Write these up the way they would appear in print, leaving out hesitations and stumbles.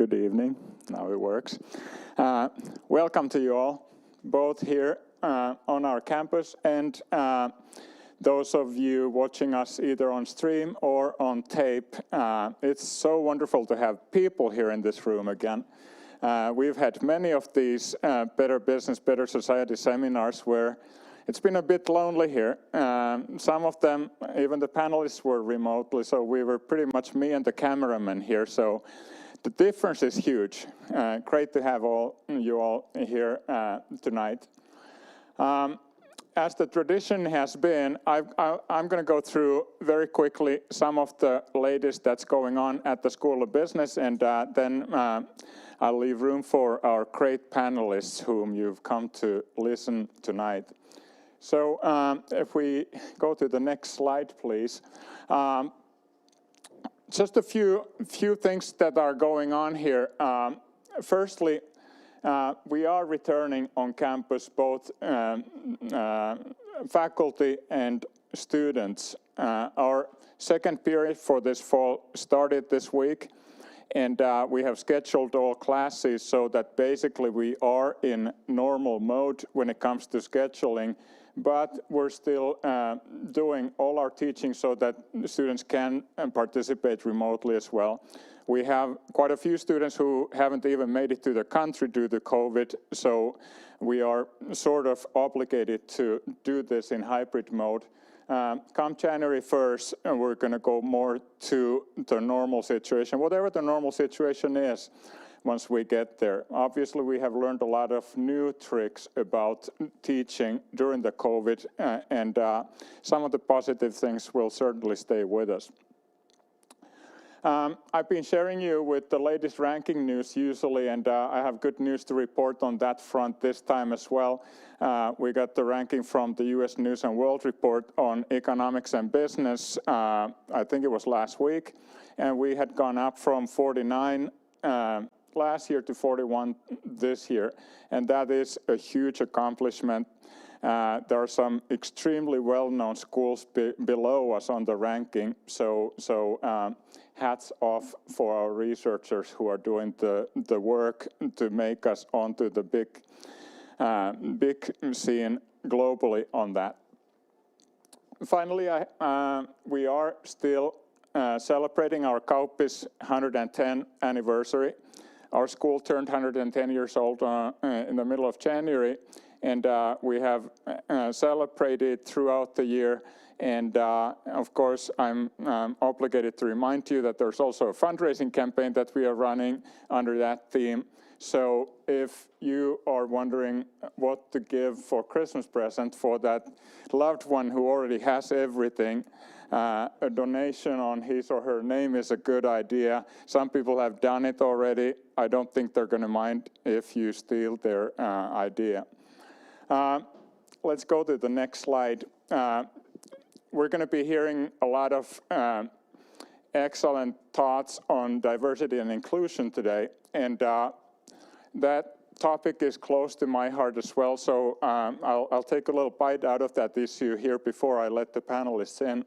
Good evening. Now it works. Welcome to you all, both here on our campus and those of you watching us either on stream or on tape. It's so wonderful to have people here in this room again. We've had many of these Better Business, Better Society seminars where it's been a bit lonely here. Some of them, even the panelists were remotely, so we were pretty much me and the cameraman here. So the difference is huge. Great to have you all here tonight. As the tradition has been, I'm going to go through very quickly some of the latest that's going on at the School of Business, and then I'll leave room for our great panelists whom you've come to listen tonight. So if we go to the next slide, please. Just a few things that are going on here. Firstly, we are returning on campus, both faculty and students. Our second period for this fall started this week, and we have scheduled all classes so that basically we are in normal mode when it comes to scheduling, but we're still doing all our teaching so that students can participate remotely as well. We have quite a few students who haven't even made it to the country due to COVID, so we are sort of obligated to do this in hybrid mode. Come January 1st, we're going to go more to the normal situation, whatever the normal situation is once we get there. Obviously, we have learned a lot of new tricks about teaching during the COVID, and some of the positive things will certainly stay with us. I've been sharing you with the latest ranking news usually, and I have good news to report on that front this time as well. We got the ranking from the US News and World Report on economics and business, I think it was last week, and we had gone up from 49 last year to 41 this year, and that is a huge accomplishment. There are some extremely well-known schools below us on the ranking, so hats off for our researchers who are doing the work to make us onto the big scene globally on that. Finally, we are still celebrating our Kauppis 110 anniversary. Our school turned 110 years old in the middle of January, and we have celebrated throughout the year. And of course, I'm obligated to remind you that there's also a fundraising campaign that we are running under that theme. So if you are wondering what to give for Christmas present for that loved one who already has everything, a donation on his or her name is a good idea. Some people have done it already. I don't think they're going to mind if you steal their idea. Let's go to the next slide. We're going to be hearing a lot of excellent thoughts on diversity and inclusion today, and that topic is close to my heart as well, so I'll take a little bite out of that issue here before I let the panelists in.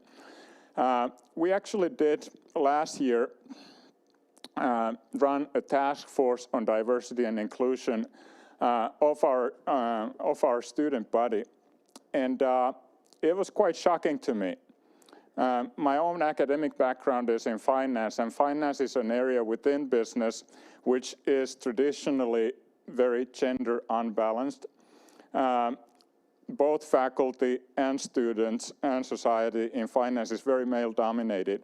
We actually did last year run a task force on diversity and inclusion of our student body, and it was quite shocking to me. My own academic background is in finance, and finance is an area within business which is traditionally very gender unbalanced. Both faculty and students and society in finance is very male dominated.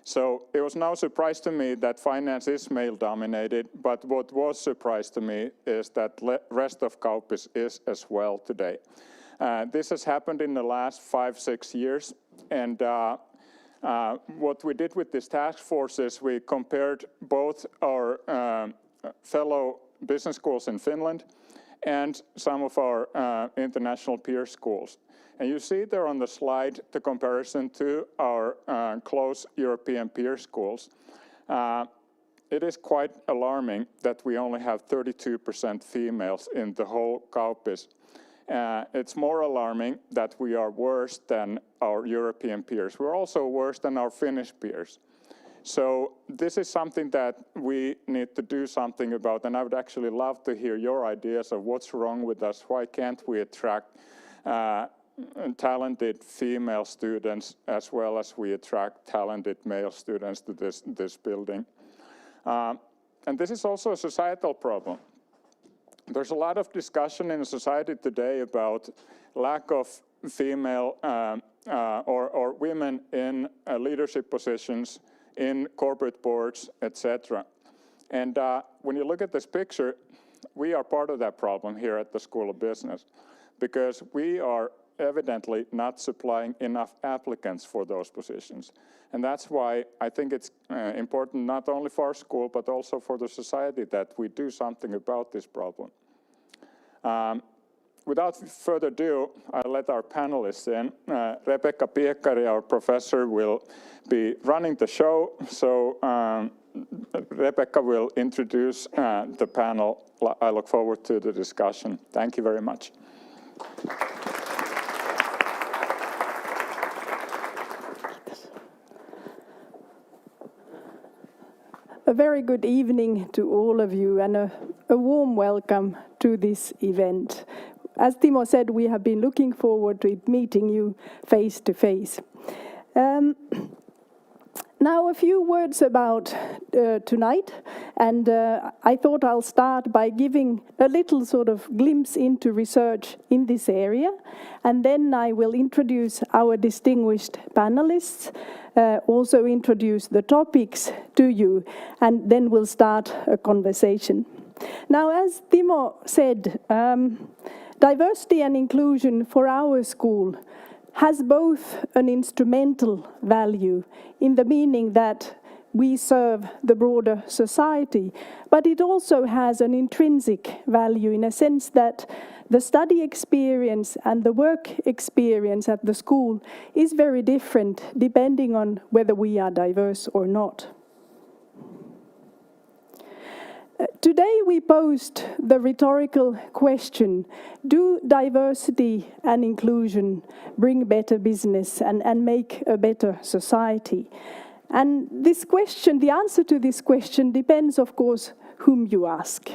So it was no surprise to me that finance is male dominated, but what was surprise to me is that rest of Kauppis is as well today. This has happened in the last 5-6 years, and what we did with this task force is we compared both our fellow business schools in Finland and some of our international peer schools. And you see there on the slide the comparison to our close European peer schools. It is quite alarming that we only have 32% females in the whole Kauppis. It's more alarming that we are worse than our European peers. We're also worse than our Finnish peers. So this is something that we need to do something about, and I would actually love to hear your ideas of what's wrong with us. Why can't we attract talented female students as well as we attract talented male students to this building? And this is also a societal problem. There's a lot of discussion in society today about lack of female or women in leadership positions, in corporate boards, etc. And when you look at this picture, we are part of that problem here at the School of Business, because we are evidently not supplying enough applicants for those positions. And that's why I think it's important not only for our school, but also for the society that we do something about this problem. Without further ado, I'll let our panelists in. Rebekka Piekkari, our professor, will be running the show. So Rebekka will introduce the panel. I look forward to the discussion. Thank you very much. A very good evening to all of you, and a warm welcome to this event. As Timo said, we have been looking forward to meeting you face to face. Now a few words about tonight, and I thought I'll start by giving a little sort of glimpse into research in this area, and then I will introduce our distinguished panelists, also introduce the topics to you, and then we'll start a conversation. Now, as Timo said, diversity and inclusion for our school has both an instrumental value in the meaning that we serve the broader society, but it also has an intrinsic value in a sense that the study experience and the work experience at the school is very different depending on whether we are diverse or not. Today we posed the rhetorical question, do diversity and inclusion bring better business and make a better society? And this question, the answer to this question depends, of course, whom you ask.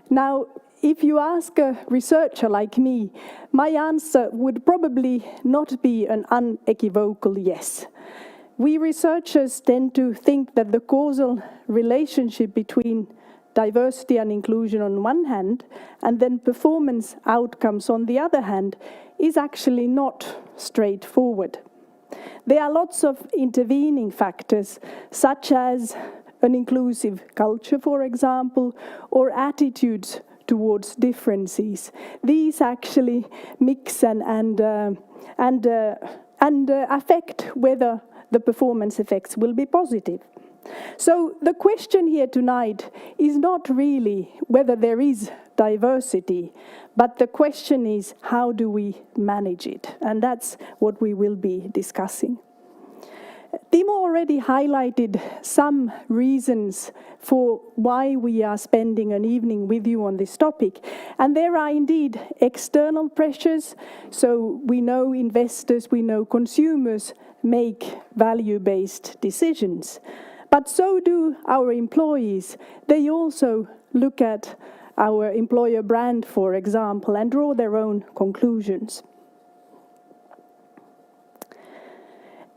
Now, if you ask a researcher like me, my answer would probably not be an unequivocal yes. We researchers tend to think that the causal relationship between diversity and inclusion on one hand, and then performance outcomes on the other hand, is actually not straightforward. There are lots of intervening factors, such as an inclusive culture, for example, or attitudes towards differences. These actually mix and affect whether the performance effects will be positive. So the question here tonight is not really whether there is diversity, but the question is how do we manage it? And that's what we will be discussing. Timo already highlighted some reasons for why we are spending an evening with you on this topic. And there are indeed external pressures. So we know investors, we know consumers make value-based decisions. But so do our employees. They also look at our employer brand, for example, and draw their own conclusions.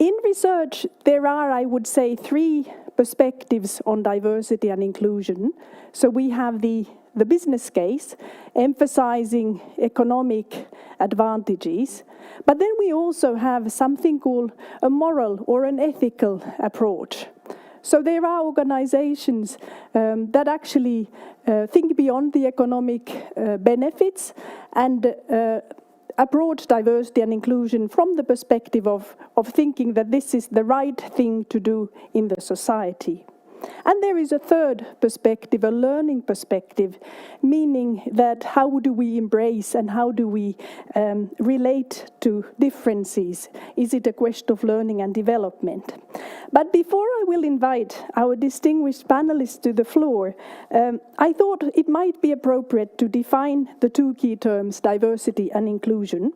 In research, there are, I would say, three perspectives on diversity and inclusion. So we have the business case, emphasizing economic advantages. But then we also have something called a moral or an ethical approach. So there are organizations that actually think beyond the economic benefits and approach diversity and inclusion from the perspective of thinking that this is the right thing to do in the society. And there is a third perspective, a learning perspective, meaning that how do we embrace and how do we relate to differences? Is it a question of learning and development? But before I will invite our distinguished panelists to the floor, I thought it might be appropriate to define the two key terms, diversity and inclusion.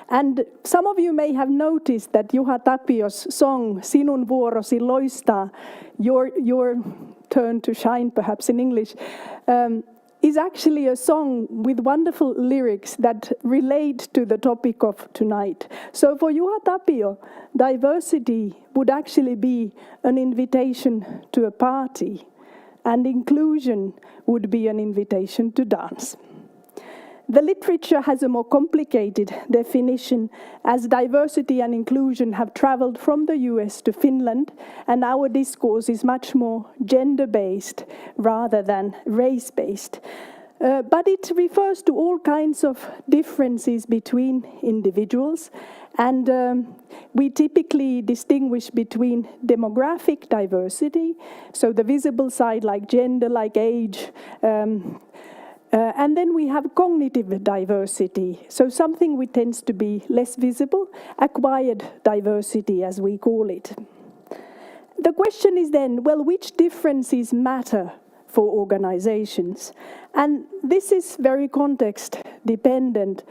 And some of you may have noticed that Juha Tapio's song, Sinun vuorosi loistaa, your turn to shine, perhaps in English, is actually a song with wonderful lyrics that relate to the topic of tonight. So for Juha Tapio, diversity would actually be an invitation to a party, and inclusion would be an invitation to dance. The literature has a more complicated definition, as diversity and inclusion have traveled from the US to Finland, and our discourse is much more gender-based rather than race-based. But it refers to all kinds of differences between individuals, and we typically distinguish between demographic diversity, so the visible side like gender, like age, and then we have cognitive diversity, so something which tends to be less visible, acquired diversity as we call it. The question is then, well, which differences matter for organizations? And this is very context dependent.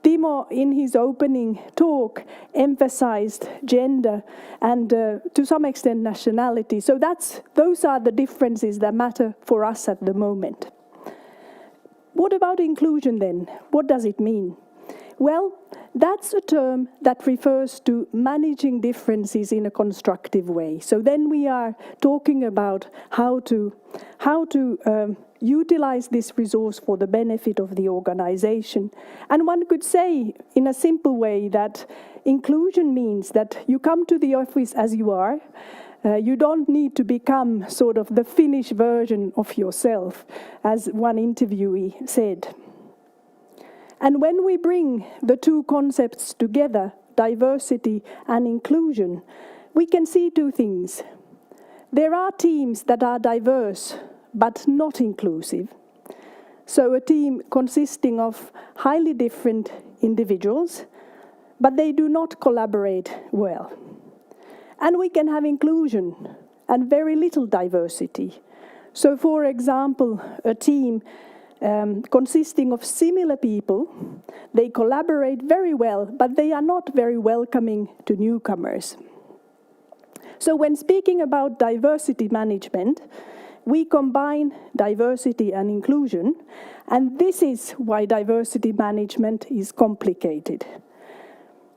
Timo, in his opening talk, emphasized gender and to some extent nationality. So those are the differences that matter for us at the moment. What about inclusion then? What does it mean? Well, that's a term that refers to managing differences in a constructive way. So then we are talking about how to utilize this resource for the benefit of the organization. And one could say in a simple way that inclusion means that you come to the office as you are. You don't need to become sort of the Finnish version of yourself, as one interviewee said. And when we bring the two concepts together, diversity and inclusion, we can see two things. There are teams that are diverse but not inclusive. So a team consisting of highly different individuals, but they do not collaborate well. And we can have inclusion and very little diversity. So for example, a team consisting of similar people, they collaborate very well, but they are not very welcoming to newcomers. So when speaking about diversity management, we combine diversity and inclusion, and this is why diversity management is complicated.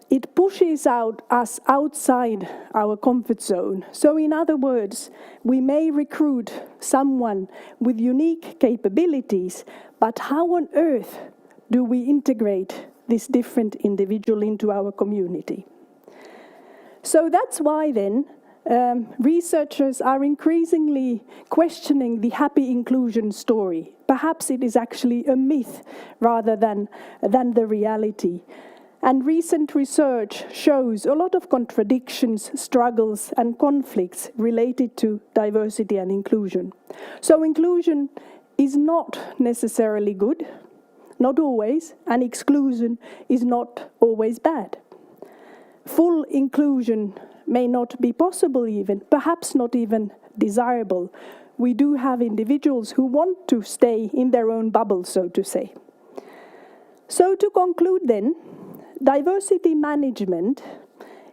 It pushes us outside our comfort zone. So in other words, we may recruit someone with unique capabilities, but how on earth do we integrate this different individual into our community? So that's why then researchers are increasingly questioning the happy inclusion story. Perhaps it is actually a myth rather than the reality. And recent research shows a lot of contradictions, struggles, and conflicts related to diversity and inclusion. So inclusion is not necessarily good, not always, and exclusion is not always bad. Full inclusion may not be possible even, perhaps not even desirable. We do have individuals who want to stay in their own bubble, so to say. So to conclude then, diversity management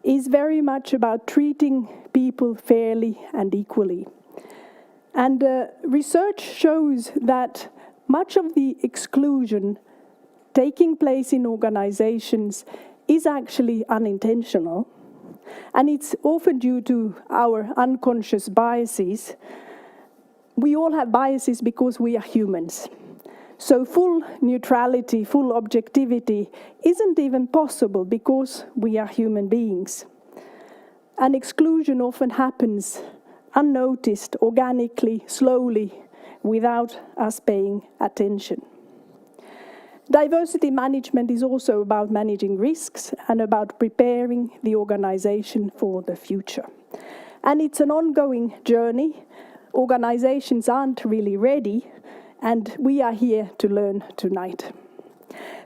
is very much about treating people fairly and equally. And research shows that much of the exclusion taking place in organizations is actually unintentional. And it's often due to our unconscious biases. We all have biases because we are humans. So full neutrality, full objectivity isn't even possible because we are human beings. And exclusion often happens unnoticed, organically, slowly, without us paying attention. Diversity management is also about managing risks and about preparing the organization for the future. And it's an ongoing journey. Organizations aren't really ready, and we are here to learn tonight.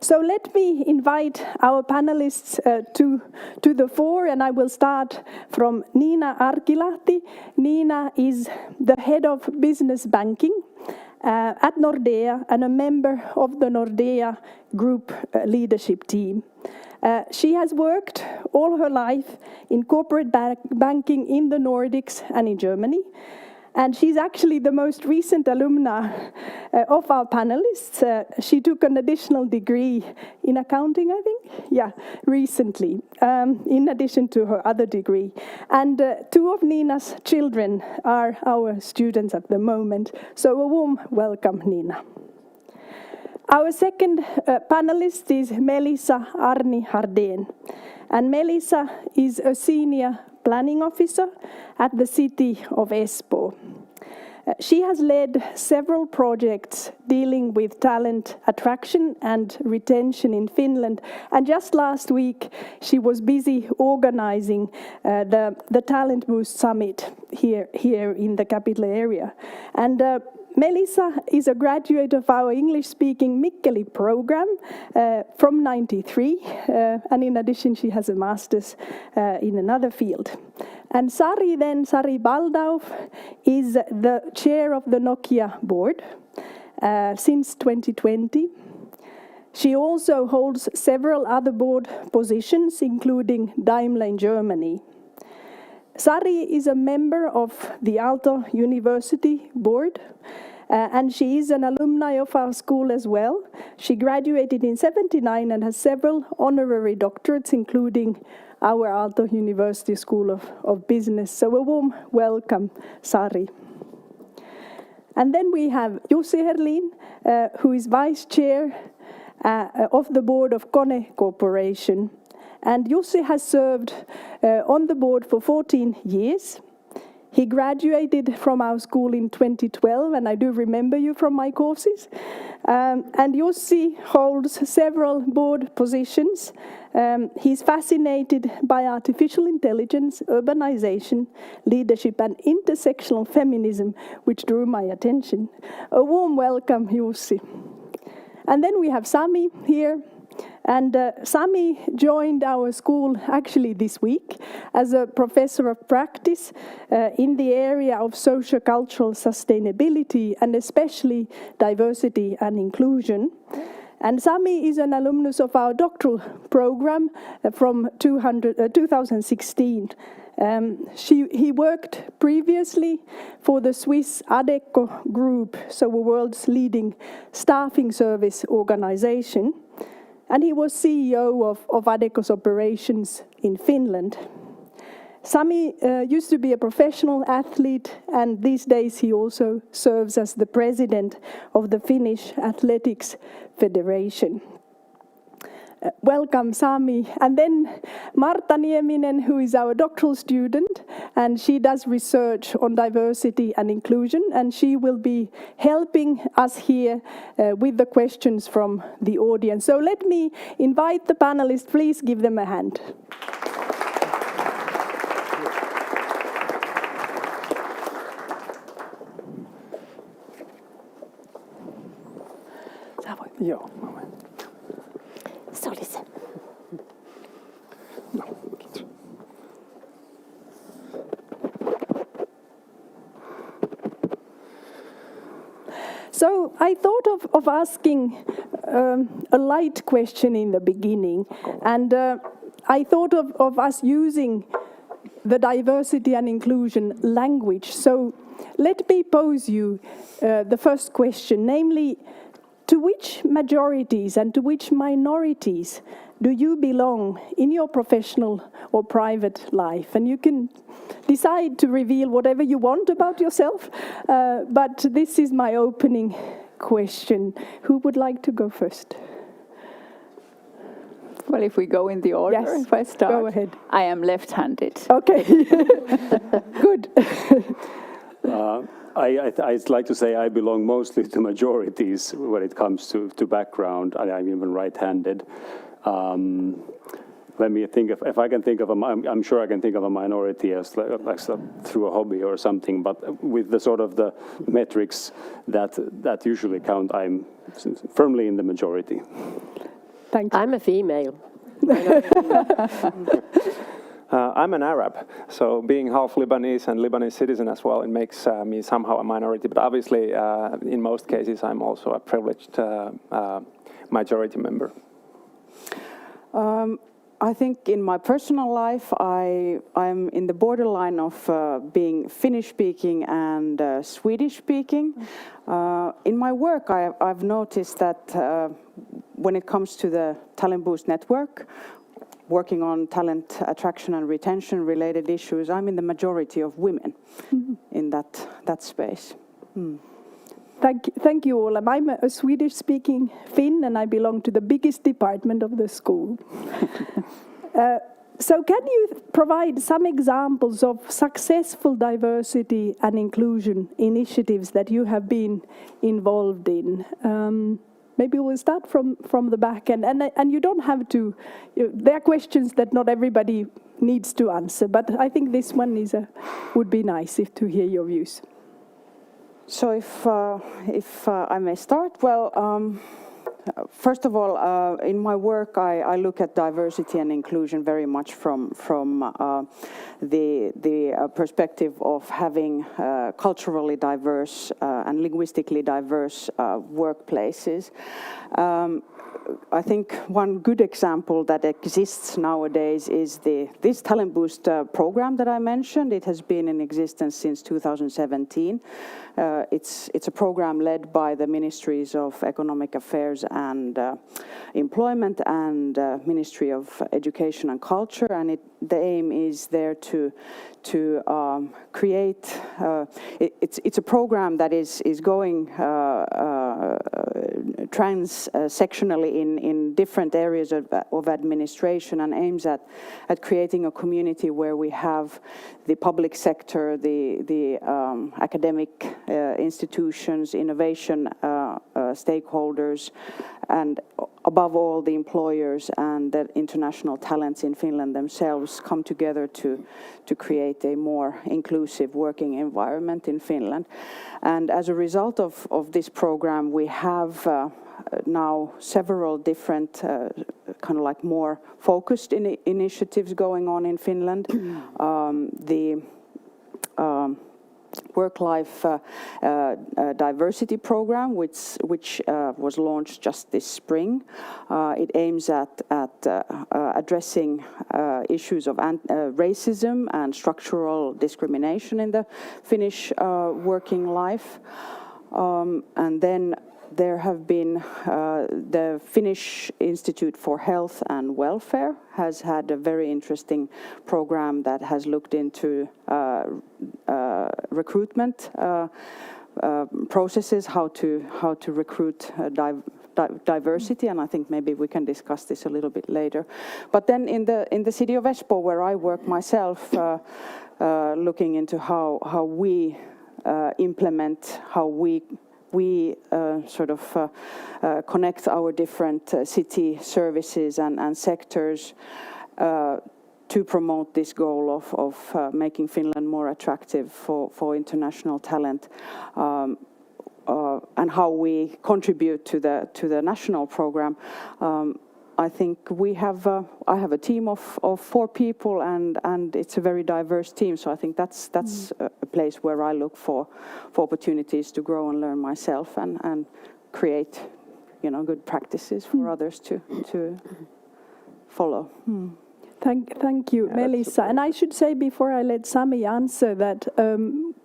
So let me invite our panelists to the fore, and I will start from Niina Arkilahti. Niina is the head of business banking at Nordea and a member of the Nordea Group leadership team. She has worked all her life in corporate banking in the Nordics and in Germany. And she's actually the most recent alumna of our panelists. She took an additional degree in accounting, I think, yeah, recently, in addition to her other degree. And 2 of Nina's children are our students at the moment. So a warm welcome, Nina. Our second panelist is Melissa Arni Hardén. And Melissa is a senior planning officer at the city of Espoo. She has led several projects dealing with talent attraction and retention in Finland. And just last week, she was busy organizing the Talent Boost Summit here in the capital area. And Melissa is a graduate of our English-speaking Mikkeli program from '93, and in addition she has a master's in another field. And Sari Baldauf is the chair of the Nokia board since 2020. She also holds several other board positions, including Daimler in Germany. Sari is a member of the Aalto-Yliopisto board, and she is an alumni of our school as well. She graduated in '79 and has several honorary doctorates, including our Aalto-Yliopisto School of Business. So a warm welcome, Sari. And then we have Jussi Herlin, who is vice chair of the board of Kone Corporation. And Jussi has served on the board for 14 years. He graduated from our school in 2012, and I do remember you from my courses. And Jussi holds several board positions. He's fascinated by artificial intelligence, urbanization, leadership, and intersectional feminism, which drew my attention. A warm welcome, Jussi. And then we have Sami here. And Sami joined our school actually this week as a professor of practice in the area of socio-cultural sustainability and especially diversity and inclusion. And Sami is an alumnus of our doctoral program from 2016. He worked previously for the Swiss Adecco Group, so the world's leading staffing service organization. And he was CEO of Adecco's operations in Finland. Sami used to be a professional athlete, and these days he also serves as the president of the Finnish Athletics Federation. Welcome, Sami. And then Marta Nieminen, who is our doctoral student, and she does research on diversity and inclusion, and she will be helping us here with the questions from the audience. So let me invite the panelists. Please give them a hand. Joo. Se oli se. No, kiitos. So I thought of asking a light question in the beginning, and I thought of us using the diversity and inclusion language. So let me pose you the first question, namely, to which majorities and to which minorities do you belong in your professional or private life? And you can decide to reveal whatever you want about yourself, but this is my opening question. Who would like to go first? Well, if we go in the order, Yes, if I start. go ahead. I am left-handed. Okay, good. I'd like to say I belong mostly to majorities when it comes to background. I'm even right-handed. Let me think if I can think of I'm sure I can think of a minority as through a hobby or something. But with the sort of the metrics that usually count, I'm firmly in the majority. Thank you. I'm a female. I'm an Arab, so being half Lebanese and Lebanese citizen as well, it makes me somehow a minority. But obviously, in most cases, I'm also a privileged majority member. I think in my personal life, I'm in the borderline of being Finnish-speaking and Swedish-speaking. In my work, I've noticed that when it comes to the Talent Boost network, working on talent attraction and retention related issues, I'm in the majority of women in that space. Thank you all. I'm a Swedish-speaking Finn, and I belong to the biggest department of the school. So can you provide some examples of successful diversity and inclusion initiatives that you have been involved in? Maybe we'll start from the back, and you don't have to. There are questions that not everybody needs to answer, but I think this one would be nice to hear your views. So if I may start, well, first of all, in my work, I look at diversity and inclusion very much from the perspective of having culturally diverse and linguistically diverse workplaces. I think one good example that exists nowadays is this Talent Boost program that I mentioned. It has been in existence since 2017. It's a program led by the Ministries of Economic Affairs and Employment and Ministry of Education and Culture, and the aim is there to create. It's a program that is going trans-sectionally in different areas of administration, and aims at creating a community where we have the public sector, the academic institutions, innovation stakeholders, and above all the employers and the international talents in Finland themselves come together to create a more inclusive working environment in Finland. And as a result of this program, we have now several different kind of like more focused initiatives going on in Finland. The work-life diversity program, which was launched just this spring. It aims at addressing issues of racism and structural discrimination in the Finnish working life. And then there have been the Finnish Institute for Health and Welfare has had a very interesting program that has looked into recruitment processes, how to recruit diversity, and I think maybe we can discuss this a little bit later. But then in the city of Espoo, where I work myself, looking into how we implement, how we sort of connect our different city services and sectors to promote this goal of making Finland more attractive for international talent, and how we contribute to the national program. I think I have a team of 4 people, and it's a very diverse team. So I think that's a place where I look for opportunities to grow and learn myself, and create, good practices for others to follow. Thank you, Melissa. And I should say before I let Sami answer that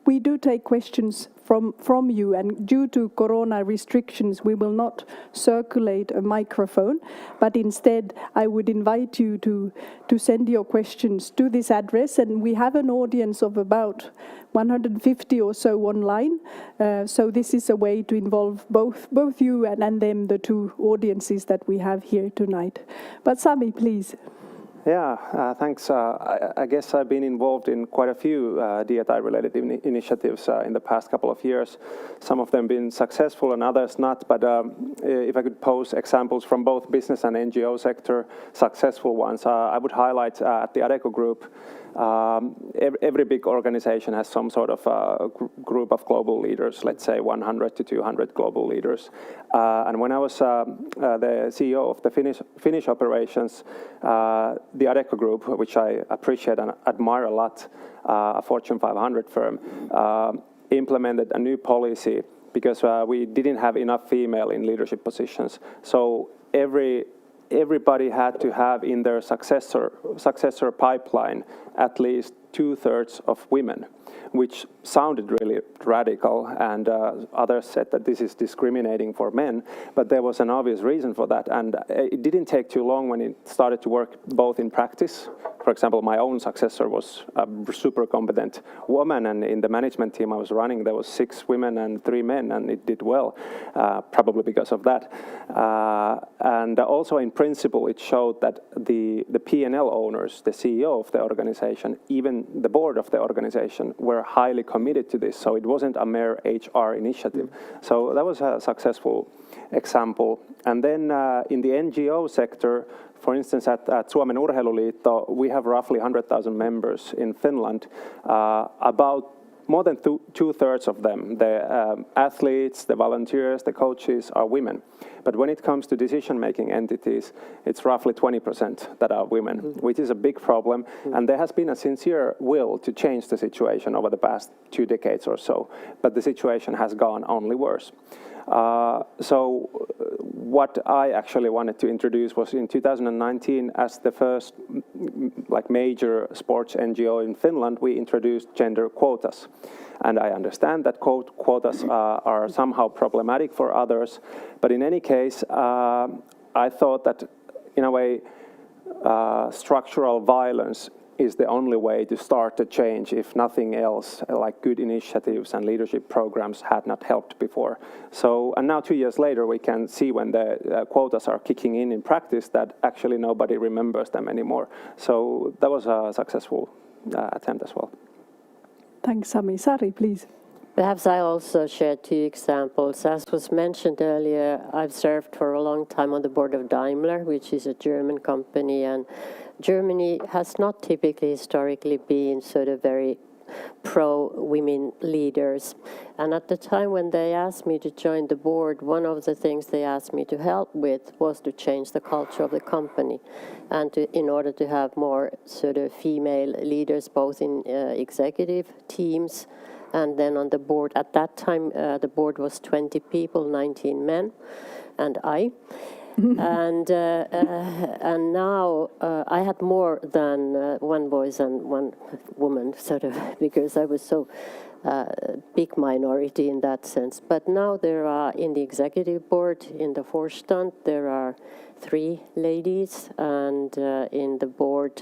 we do take questions from you, and due to corona restrictions we will not circulate a microphone, but instead I would invite you to send your questions to this address, and we have an audience of about 150 or so online, so this is a way to involve both you and them, the 2 audiences that we have here tonight. But Sami, please. Yeah, thanks. I guess I've been involved in quite a few DEI-related initiatives in the past couple of years. Some of them been successful and others not, but if I could pose examples from both business and NGO sector, successful ones, I would highlight at the Adecco Group. Every big organization has some sort of group of global leaders, let's say 100 to 200 global leaders. And when I was the CEO of the Finnish operations, the Adecco Group, which I appreciate and admire a lot, a Fortune 500 firm, implemented a new policy because we didn't have enough female in leadership positions. So everybody had to have in their successor pipeline at least 2/3 of women, which sounded really radical, and others said that this is discriminating for men, but there was an obvious reason for that, and it didn't take too long when it started to work both in practice. For example, my own successor was a super competent woman, and in the management team I was running, there was 6 women and 3 men, and it did well, probably because of that. And also in principle, it showed that the P&L owners, the CEO of the organization, even the board of the organization, were highly committed to this. So it wasn't a mere HR initiative. So that was a successful example. And then in the NGO sector, for instance, at Suomen Urheiluliitto, we have roughly 100,000 members in Finland. About more than 2/3 of them, the athletes, the volunteers, the coaches, are women. But when it comes to decision-making entities, it's roughly 20% that are women, which is a big problem. And there has been a sincere will to change the situation over the past 2 decades or so. But the situation has gone only worse. So what I actually wanted to introduce was in 2019, as the first major sports NGO in Finland, we introduced gender quotas. And I understand that quotas are somehow problematic for others, but in any case, I thought that in a way structural violence is the only way to start the change, if nothing else, like good initiatives and leadership programs had not helped before. So, and now 2 years later, we can see when the quotas are kicking in practice that actually nobody remembers them anymore. So that was a successful attempt as well. Thanks, Sami. Sari, please. Perhaps I also share 2 examples. As was mentioned earlier, I've served for a long time on the board of Daimler, which is a German company, and Germany has not typically historically been sort of very pro-women leaders. And at the time when they asked me to join the board, one of the things they asked me to help with was to change the culture of the company, and in order to have more sort of female leaders, both in executive teams and then on the board. At that time, the board was 20 people, 19 men, and I. And now I had more than 1 boy and 1 woman, sort of, because I was so big minority in that sense. But now there are, in the executive board, in the Vorstand, there are 3 ladies, and in the board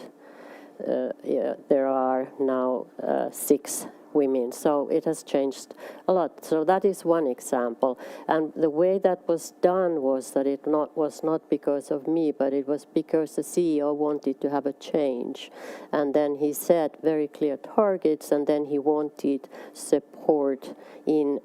there are now 6 women. So it has changed a lot. So that is one example. And the way that was done was that it was not because of me, but it was because the CEO wanted to have a change. And then he set very clear targets, and then he wanted support in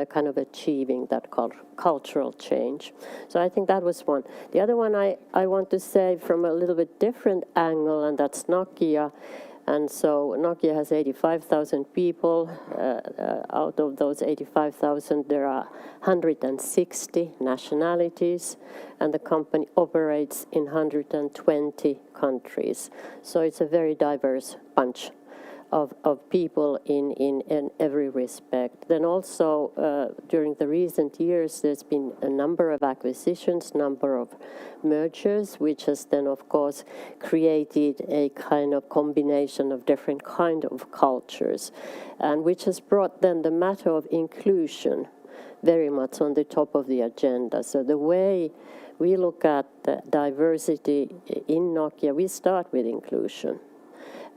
kind of achieving that cultural change. So I think that was one. The other one I want to say from a little bit different angle, and that's Nokia. And so Nokia has 85,000 people. Out of those 85,000, there are 160 nationalities, and the company operates in 120 countries. So it's a very diverse bunch of people in every respect. Then also during the recent years, there's been a number of acquisitions, number of mergers, which has then of course created a kind of combination of different kind of cultures, and which has brought then the matter of inclusion very much on the top of the agenda. So the way we look at the diversity in Nokia, we start with inclusion.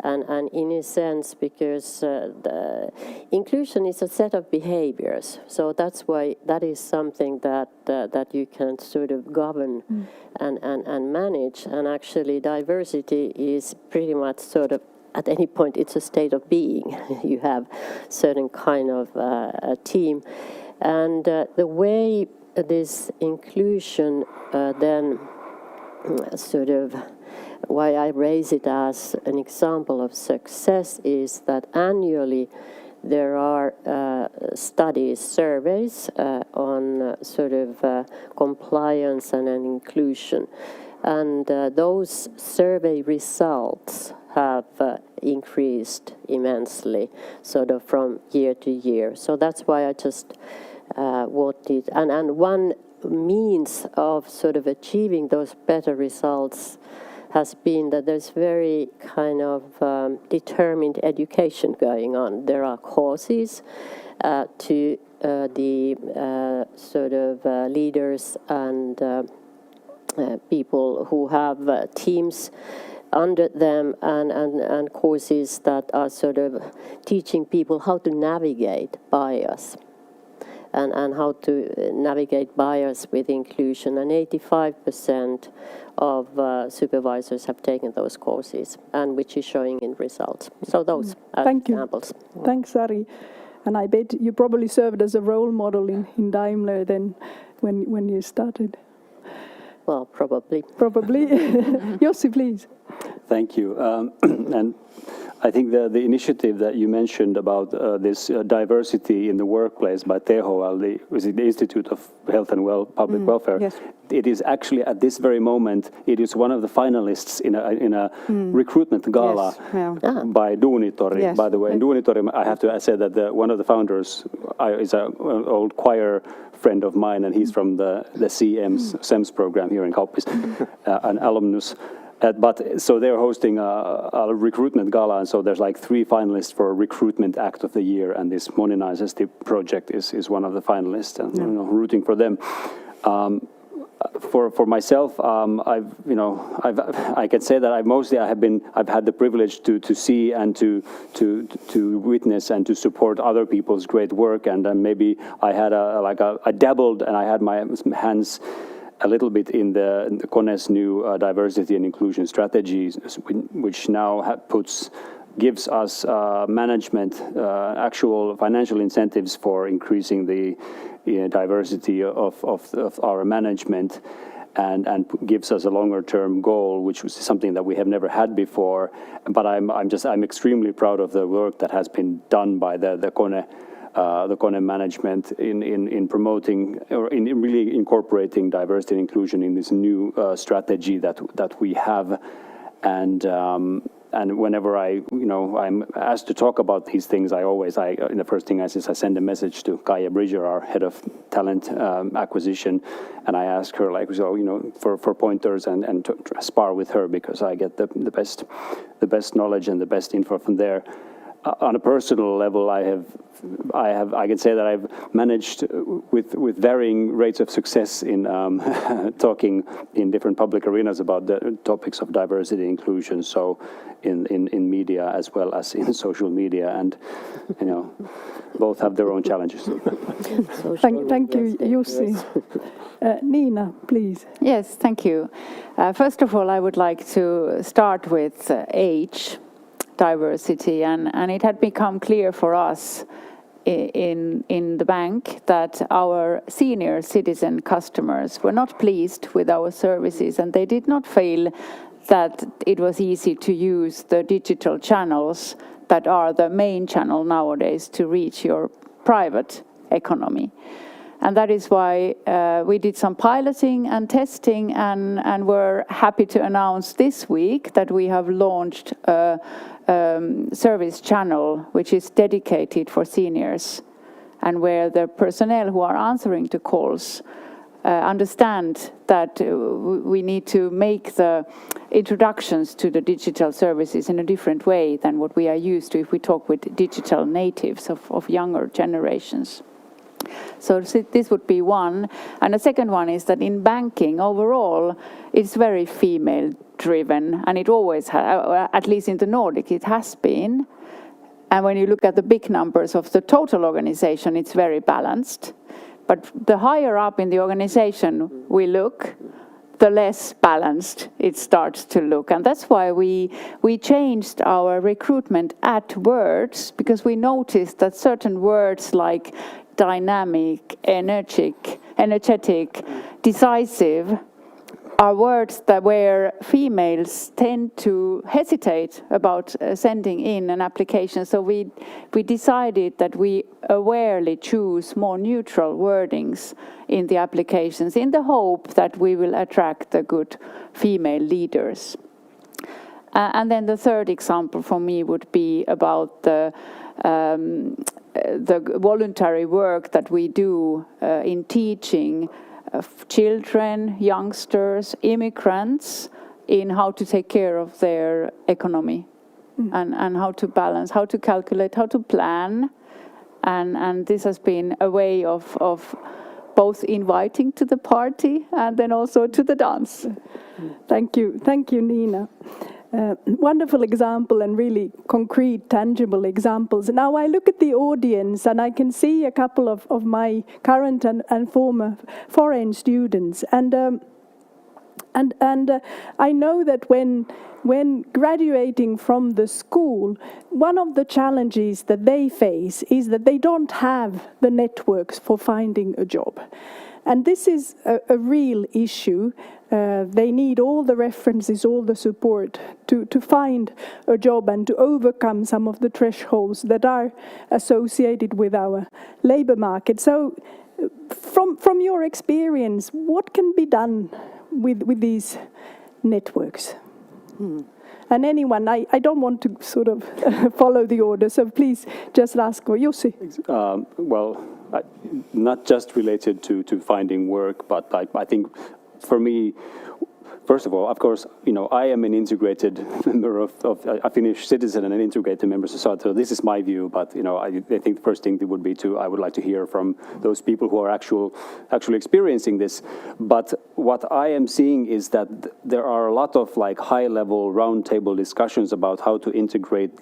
And in a sense, because the inclusion is a set of behaviors, so that's why that is something that you can sort of govern and manage. And actually, diversity is pretty much sort of at any point it's a state of being. You have certain kind of a team, and the way this inclusion then sort of. Why I raise it as an example of success is that annually there are studies, surveys on sort of compliance and inclusion. And those survey results have increased immensely, sort of from year to year. So that's why I just wanted, and one means of sort of achieving those better results has been that there's very kind of determined education going on. There are courses to the sort of leaders and people who have teams under them, and courses that are sort of teaching people how to navigate bias and how to navigate bias with inclusion. And 85% of supervisors have taken those courses, and which is showing in results. So those are Thank you. examples. Thanks, Ari. And I bet you probably served as a role model in Daimler then when you started. Well, probably. Probably. Yossi, please. Thank you. And I think the initiative that you mentioned about this diversity in the workplace by THL, the Institute of Health and Public Welfare, yes. It is actually at this very moment, it is one of the finalists in a recruitment gala Yes, yeah. by Duunitori, Yes. by the way. And Duunitori, I have to say that one of the founders is an old choir friend of mine, and he's from the SEMS program here in Kauppis, an alumnus. But so they're hosting a recruitment gala, and so there's like 3 finalists for Recruitment Act of the Year, and this Multinationality project is one of the finalists, and rooting for them. For myself, I can say that I've had the privilege to see and to witness and to support other people's great work, and then maybe I had I dabbled and I had my hands a little bit in the KONE's new diversity and inclusion strategies, which now gives us management actual financial incentives for increasing the diversity of our management, and gives us a longer term goal, which was something that we have never had before. But I'm extremely proud of the work that has been done by the KONE management in promoting or in really incorporating diversity and inclusion in this new strategy that we have. And whenever I'm asked to talk about these things, the first thing I send a message to Kaija Bridger, our head of talent acquisition, and I ask her for pointers and to spar with her, because I get the best knowledge and the best info from there. On a personal level, I can say that I've managed with varying rates of success in talking in different public arenas about the topics of diversity and inclusion. So in media as well as in social media, and both have their own challenges. Thank you, Jussi. Nina, please. Yes, thank you. First of all, I would like to start with age diversity, and it had become clear for us in the bank that our senior citizen customers were not pleased with our services, and they did not feel that it was easy to use the digital channels that are the main channel nowadays to reach your private economy. And that is why we did some piloting and testing, and we're happy to announce this week that we have launched a service channel which is dedicated for seniors, and where the personnel who are answering to calls understand that we need to make the introductions to the digital services in a different way than what we are used to if we talk with digital natives of younger generations. So this would be one. And the second one is that in banking overall, it's very female driven, and it always has, at least in the Nordic, it has been. And when you look at the big numbers of the total organization, it's very balanced. But the higher up in the organization we look, the less balanced it starts to look. And that's why we changed our recruitment at words, because we noticed that certain words like dynamic, energetic, decisive are words that where females tend to hesitate about sending in an application. So we decided that we awarely choose more neutral wordings in the applications in the hope that we will attract the good female leaders. And then the third example for me would be about the voluntary work that we do in teaching children, youngsters, immigrants in how to take care of their economy and how to balance, how to calculate, how to plan. And this has been a way of both inviting to the party and then also to the dance. Thank you, Nina. Wonderful example and really concrete, tangible examples. Now I look at the audience and I can see a couple of my current and former foreign students. And I know that when graduating from the school, one of the challenges that they face is that they don't have the networks for finding a job. And this is a real issue. They need all the references, all the support to find a job and to overcome some of the thresholds that are associated with our labor market. So from your experience, what can be done with these networks? And anyone, I don't want to sort of follow the order, so please just ask Jussi. Well, not just related to finding work, but I think for me, first of all, of course, I am an integrated member of a Finnish citizen and an integrated member of society. So this is my view, but I think the first thing would be I would like to hear from those people who are actually experiencing this. But what I am seeing is that there are a lot of high-level roundtable discussions about how to integrate,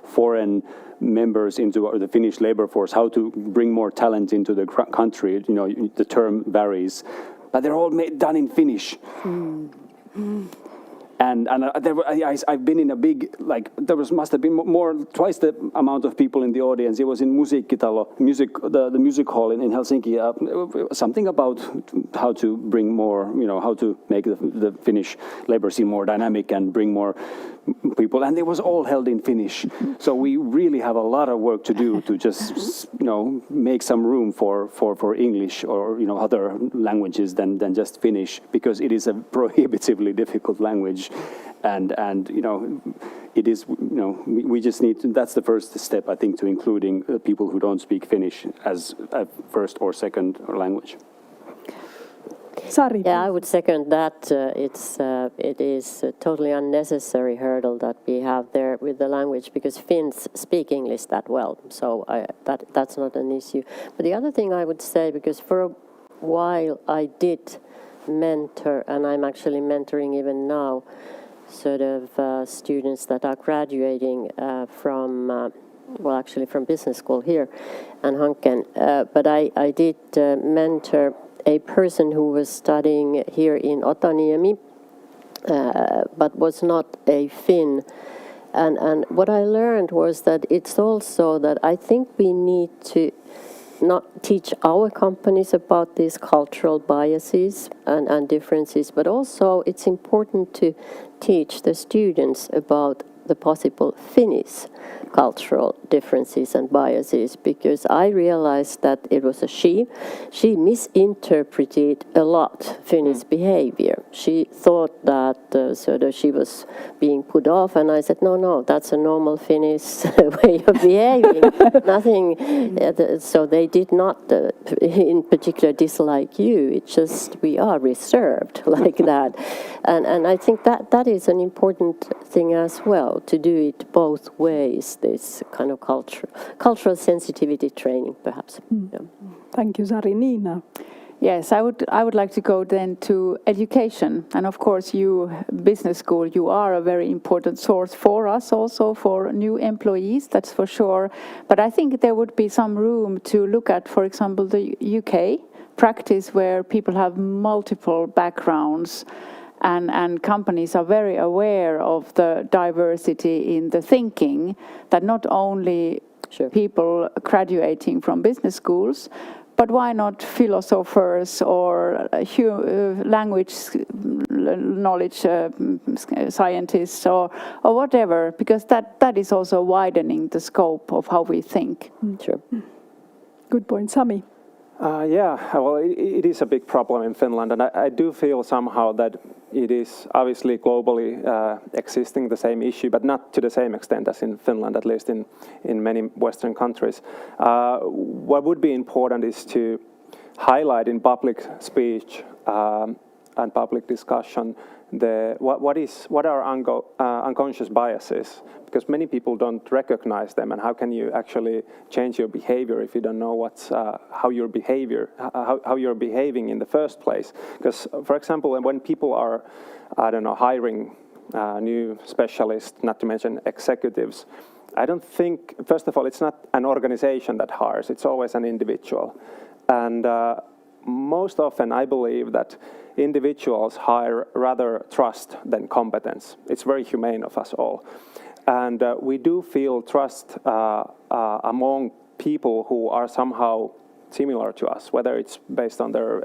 foreign members into the Finnish labor force, how to bring more talent into the country. The term varies. But they're all done in Finnish. And I've been in a big, must have been twice the amount of people in the audience. It was in Musiikkitalo, the music hall in Helsinki. Something about how to bring more, how to make the Finnish labor scene more dynamic and bring more people. And it was all held in Finnish. So we really have a lot of work to do to just, make some room for English or, other languages than just Finnish, because it is a prohibitively difficult language. And it is, we just need to, that's the first step, I think, to including people who don't speak Finnish as a first or second language. Sari. Yeah, I would second that. It is a totally unnecessary hurdle that we have there with the language, because Finns speak English that well, so that's not an issue. But the other thing I would say, because for a while I did mentor, and I'm actually mentoring even now, sort of students that are graduating from business school here in Hanken. But I did mentor a person who was studying here in Otaniemi, but was not a Finn. And what I learned was that it's also that I think we need to not teach our companies about these cultural biases and differences, but also it's important to teach the students about the possible Finnish cultural differences and biases, because I realized that it was a she misinterpreted a lot Finnish behavior. She thought that she was being put off, and I said, no, that's a normal Finnish way of behaving. Nothing, so they did not in particular dislike you, it's just we are reserved like that. And I think that is an important thing as well, to do it both ways, this kind of cultural sensitivity training, perhaps. Yeah. Thank you, Sari. Nina? Yes, I would like to go then to education. And of course, you, business school, you are a very important source for us, also for new employees, that's for sure. But I think there would be some room to look at, for example, the UK practice, where people have multiple backgrounds, and companies are very aware of the diversity in the thinking, that not only people graduating from business schools, but why not philosophers or language knowledge scientists or whatever, because that is also widening the scope of how we think. Sure. Good point. Sami? Yeah, well, it is a big problem in Finland, and I do feel somehow that it is obviously globally existing the same issue, but not to the same extent as in Finland, at least in many Western countries. What would be important is to highlight in public speech and public discussion what are unconscious biases, because many people don't recognize them, and how can you actually change your behavior if you don't know how you're behaving in the first place? Because, for example, when people are, I don't know, hiring new specialists, not to mention executives, I don't think, first of all, it's not an organization that hires, it's always an individual. And most often I believe that individuals hire rather trust than competence. It's very humane of us all. And we do feel trust among people who are somehow similar to us, whether it's based on their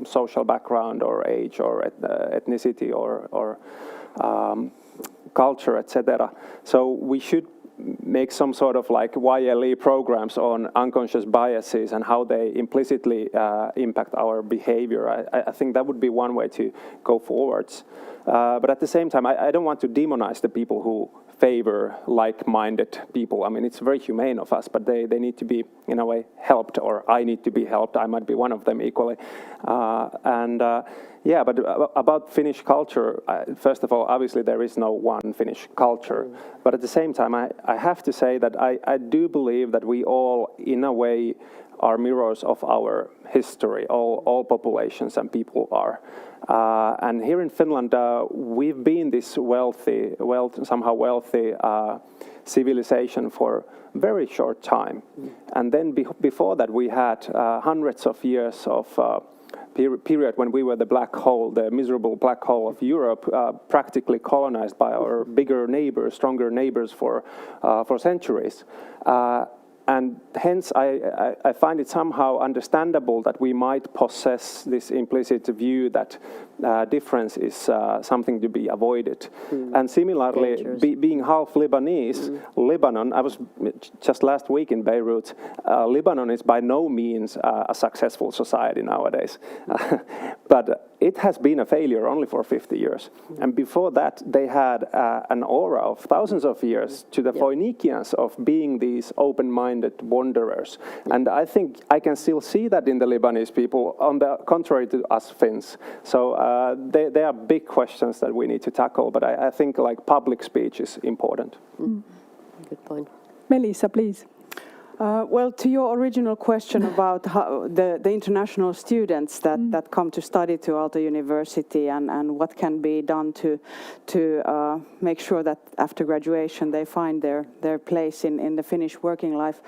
social background or age or ethnicity or culture, etc. So we should make some sort of like YLE programs on unconscious biases and how they implicitly impact our behavior. I think that would be one way to go forwards. But at the same time, I don't want to demonize the people who favor like-minded people. I mean, it's very humane of us, but they need to be, in a way, helped, or I need to be helped. I might be one of them equally. Yeah, but about Finnish culture, first of all, obviously there is no one Finnish culture. But at the same time, I have to say that I do believe that we all, in a way, are mirrors of our history. All populations and people are. And here in Finland, we've been this somehow wealthy civilization for a very short time. And then before that, we had hundreds of years of period when we were the black hole, the miserable black hole of Europe, practically colonized by our bigger neighbors, stronger neighbors for centuries. And hence, I find it somehow understandable that we might possess this implicit view that difference is something to be avoided. And similarly, being half Lebanese, Lebanon, I was just last week in Beirut, Lebanon is by no means a successful society nowadays. But it has been a failure only for 50 years. And before that, they had an aura of thousands of years to the Phoenicians of being these open-minded wanderers. And I think I can still see that in the Lebanese people, on the contrary to us Finns. So they are big questions that we need to tackle, but I think like public speech is important. Good point. Melissa, please. Well, to your original question about how the international students that come to study to Aalto University and what can be done to make sure that after graduation they find their place in the Finnish working life.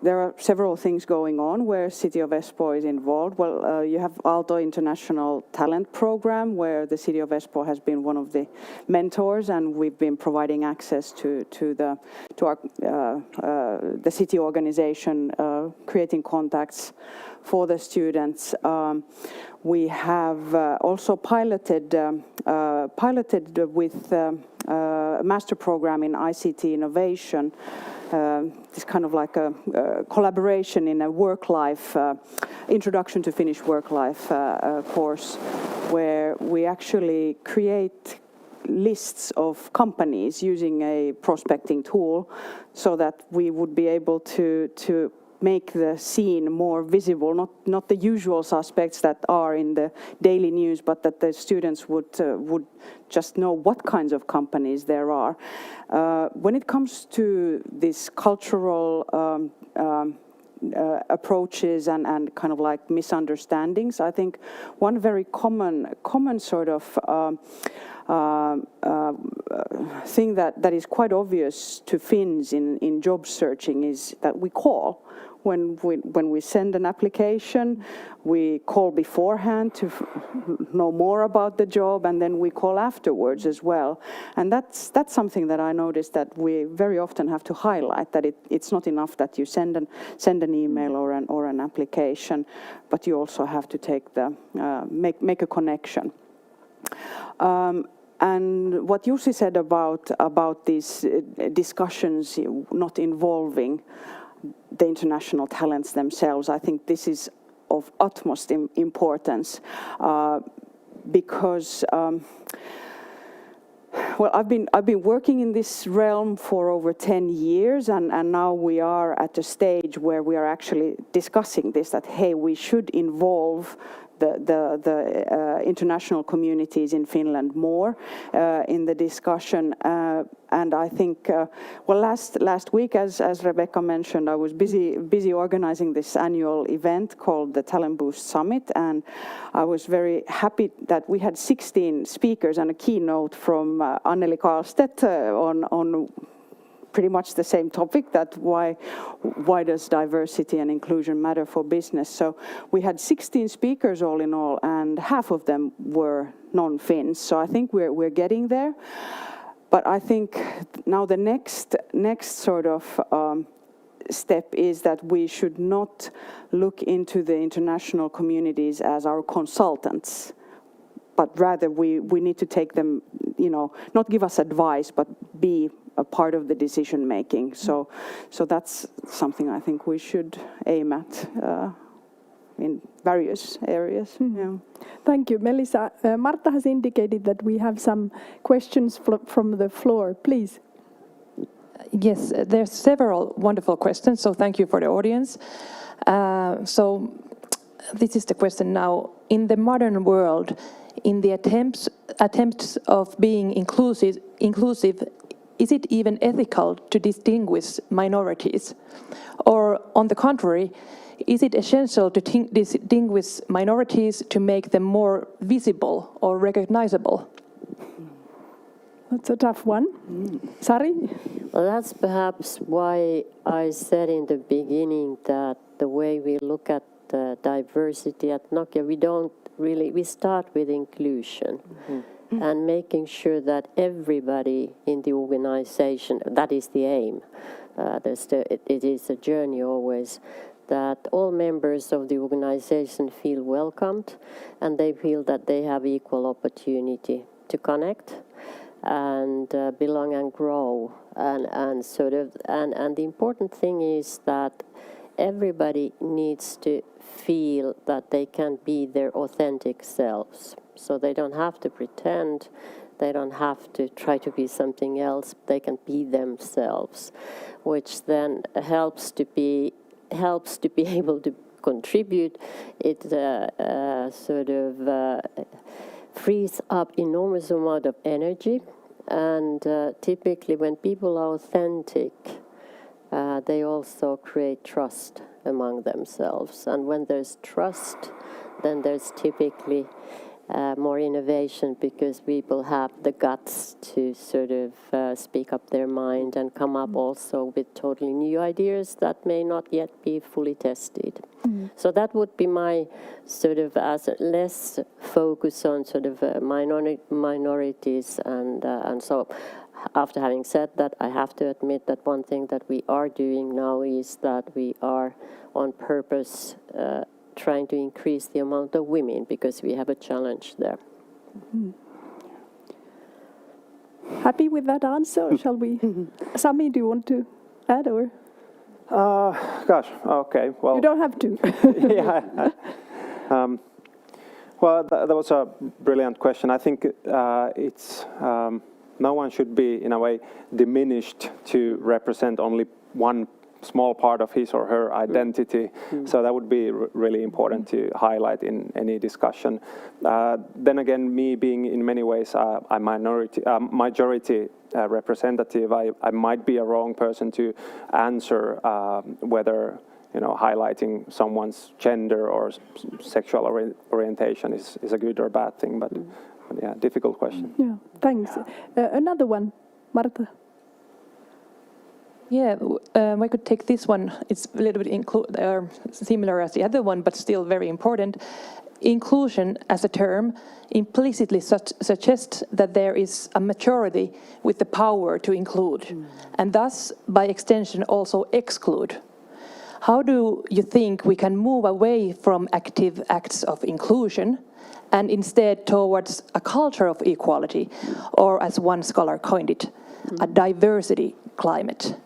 There are several things going on where City of Espoo is involved. Well, you have Aalto International Talent Program, where the City of Espoo has been one of the mentors, and we've been providing access to the city organization, creating contacts for the students. We have also piloted with a master program in ICT innovation. This kind of like a collaboration in a work life, introduction to Finnish work life course, where we actually create lists of companies using a prospecting tool so that we would be able to make the scene more visible, not the usual suspects that are in the daily news, but that the students would just know what kinds of companies there are. When it comes to these cultural approaches and kind of like misunderstandings, I think one very common sort of thing that is quite obvious to Finns in job searching is that we call. When we send an application, we call beforehand to know more about the job, and then we call afterwards as well. And that's something that I noticed that we very often have to highlight, that it's not enough that you send an email or an application, but you also have to take make a connection. And what Jussi said about these discussions not involving the international talents themselves, I think this is of utmost importance because well, I've been working in this realm for over 10 years, and now we are at a stage where we are actually discussing this, that hey, we should involve the international communities in Finland more in the discussion. And I think, well, last week, as Rebecca mentioned, I was busy organizing this annual event called the Talent Boost Summit, and I was very happy that we had 16 speakers and a keynote from Anneli Karlstedt on pretty much the same topic, that why does diversity and inclusion matter for business. So we had 16 speakers all in all, and half of them were non-Finns. So I think we're getting there. But I think now the next sort of step is that we should not look into the international communities as our consultants, but rather we need to take them, not give us advice, but be a part of the decision making. So that's something I think we should aim at in various areas. Yeah. Thank you, Melissa. Marta has indicated that we have some questions from the floor. Please. Yes, there's several wonderful questions, so thank you for the audience. So this is the question now. In the modern world, in the attempts of being inclusive, is it even ethical to distinguish minorities? Or on the contrary, is it essential to distinguish minorities to make them more visible or recognizable? That's a tough one. Sari? Well, that's perhaps why I said in the beginning that the way we look at diversity at Nokia, we start with inclusion. And making sure that everybody in the organization, that is the aim. It is a journey always, that all members of the organization feel welcomed and they feel that they have equal opportunity to connect and belong and grow. And the important thing is that everybody needs to feel that they can be their authentic selves. So they don't have to pretend, they don't have to try to be something else, they can be themselves, which then helps to be able to contribute. It frees up enormous amount of energy, and typically when people are authentic, they also create trust among themselves. And when there's trust, then there's typically more innovation, because people have the guts to speak up their mind and come up also with totally new ideas that may not yet be fully tested. So that would be my as less focus on minorities and so. After having said that, I have to admit that one thing that we are doing now is that we are on purpose trying to increase the amount of women, because we have a challenge there. Happy with that answer, or shall we? Sami, do you want to add, or? Gosh, okay, well. You don't have to. Yeah. Well, that was a brilliant question. I think it's no one should be, in a way, diminished to represent only one small part of his or her identity. So that would be really important to highlight in any discussion. Then again, me being in many ways a majority representative, I might be a wrong person to answer whether highlighting someone's gender or sexual orientation is a good or bad thing. But Yeah, difficult question. Yeah, thanks. Another one, Marta. Yeah, I could take this one. It's a little bit similar as the other one, but still very important. Inclusion as a term implicitly suggests that there is a majority with the power to include, and thus, by extension, also exclude. How do you think we can move away from active acts of inclusion and instead towards a culture of equality, or as one scholar coined it, a diversity climate?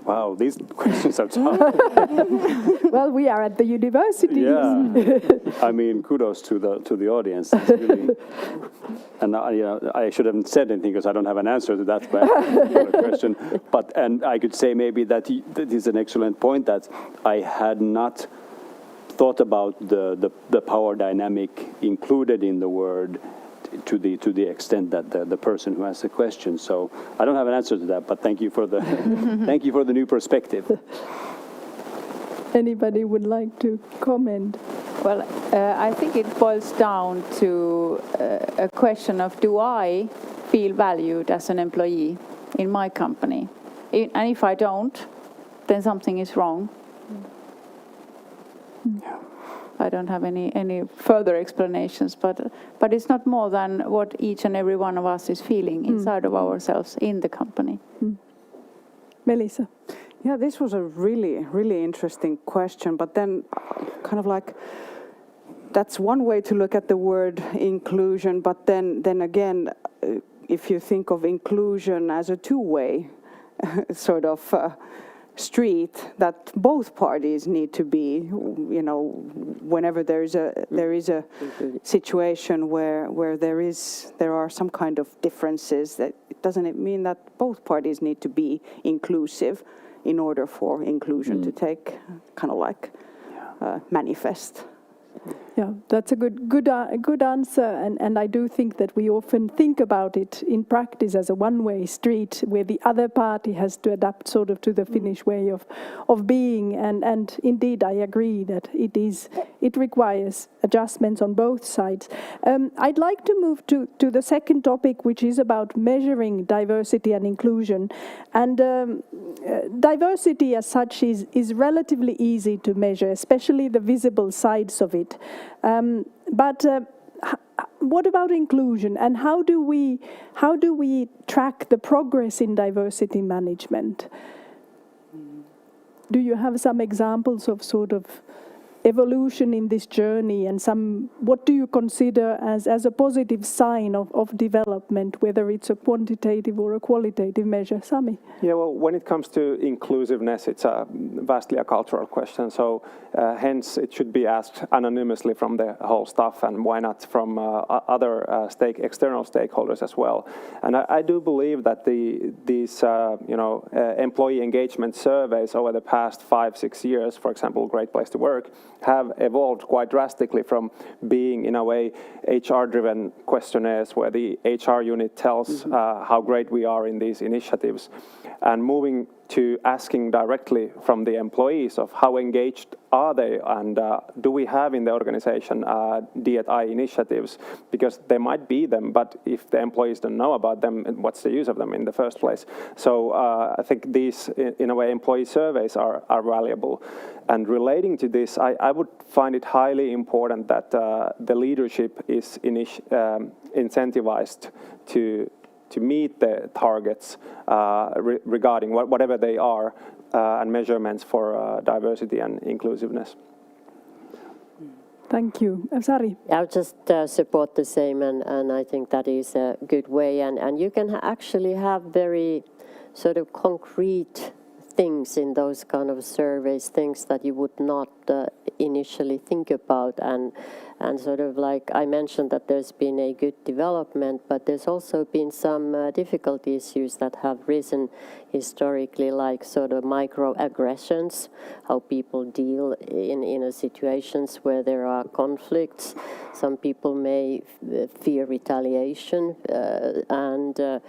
Wow, these questions are tough. Well, we are at the university. Yeah, I mean, kudos to the audience. It's really, and I should have said anything because I don't have an answer to that question. And I could say maybe that is an excellent point, that I had not thought about the power dynamic included in the word to the extent that the person who asked the question. So I don't have an answer to that, but thank you for the thank you for the new perspective. Anybody would like to comment? Well, I think it boils down to a question of, do I feel valued as an employee in my company? And if I don't, then something is wrong. Yeah. I don't have any further explanations, but it's not more than what each and every one of us is feeling inside of ourselves in the company. Melissa. Yeah, this was a really, really interesting question, but then kind of like, that's one way to look at the word inclusion, but then again, if you think of inclusion as a two-way sort of street, that both parties need to be, whenever there is a situation where there are some kind of differences, that doesn't it mean that both parties need to be inclusive in order for inclusion to take kind of like manifest? Yeah, that's a good answer, and I do think that we often think about it in practice as a one-way street where the other party has to adapt sort of to the Finnish way of being, and indeed I agree that it requires adjustments on both sides. I'd like to move to the second topic, which is about measuring diversity and inclusion, and diversity as such is relatively easy to measure, especially the visible sides of it. But what about inclusion, and how do we track the progress in diversity management? Do you have some examples of sort of evolution in this journey, and what do you consider as a positive sign of development, whether it's a quantitative or a qualitative measure? Sami? Yeah, well, when it comes to inclusiveness, it's vastly a cultural question. So hence it should be asked anonymously from the whole staff, and why not from other external stakeholders as well. And I do believe that these employee engagement surveys over the past 5-6 years, for example, Great Place to Work, have evolved quite drastically from being, in a way, HR-driven questionnaires where the HR unit tells how great we are in these initiatives, and moving to asking directly from the employees of how engaged are they, and do we have in the organization D&I initiatives, because there might be them, but if the employees don't know about them, what's the use of them in the first place? So I think these, in a way, employee surveys are valuable. And relating to this, I would find it highly important that the leadership is incentivized to meet the targets regarding whatever they are, and measurements for diversity and inclusiveness. Thank you. Sari? I'll just support the same, and I think that is a good way. And you can actually have very sort of concrete things in those kind of surveys, things that you would not initially think about, and sort of like I mentioned that there's been a good development, but there's also been some difficult issues that have risen historically, like sort of microaggressions, how people deal in situations where there are conflicts. Some people may fear retaliation, and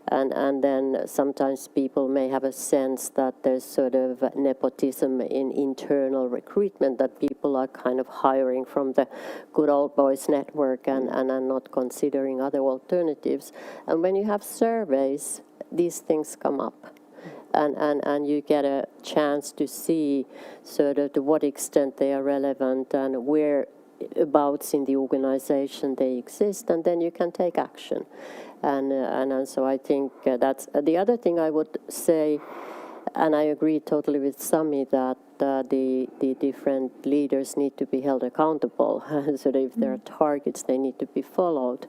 And then sometimes people may have a sense that there's sort of nepotism in internal recruitment, that people are kind of hiring from the good old boys network and are not considering other alternatives. And when you have surveys, these things come up. And you get a chance to see sort of to what extent they are relevant and whereabouts in the organization they exist, and then you can take action. And so I think that's the other thing I would say, and I agree totally with Sami that the different leaders need to be held accountable. So that if there are targets, they need to be followed.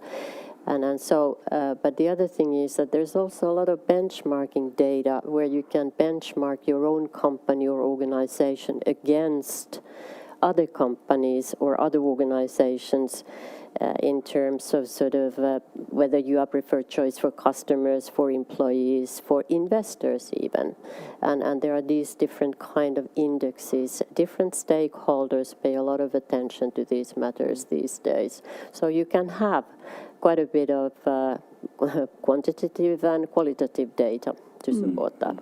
And so, but the other thing is that there's also a lot of benchmarking data where you can benchmark your own company or organization against other companies or other organizations in terms of sort of whether you are preferred choice for customers, for employees, for investors even. And there are these different kind of indexes. Different stakeholders pay a lot of attention to these matters these days. So you can have quite a bit of quantitative and qualitative data to support that.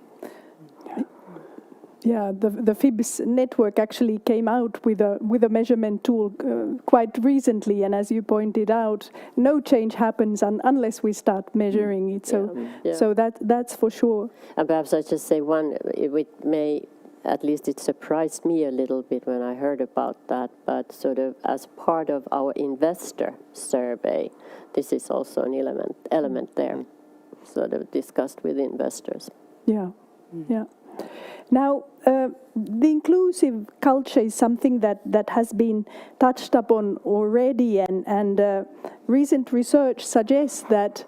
Yeah, the FIBS network actually came out with a measurement tool quite recently, and as you pointed out, no change happens unless we start measuring it. So that's for sure. And perhaps I just say one. It may, at least it surprised me a little bit when I heard about that. But sort of as part of our investor survey, this is also an element there, sort of discussed with investors. Yeah, yeah. Now, the inclusive culture is something that has been touched upon already, and recent research suggests that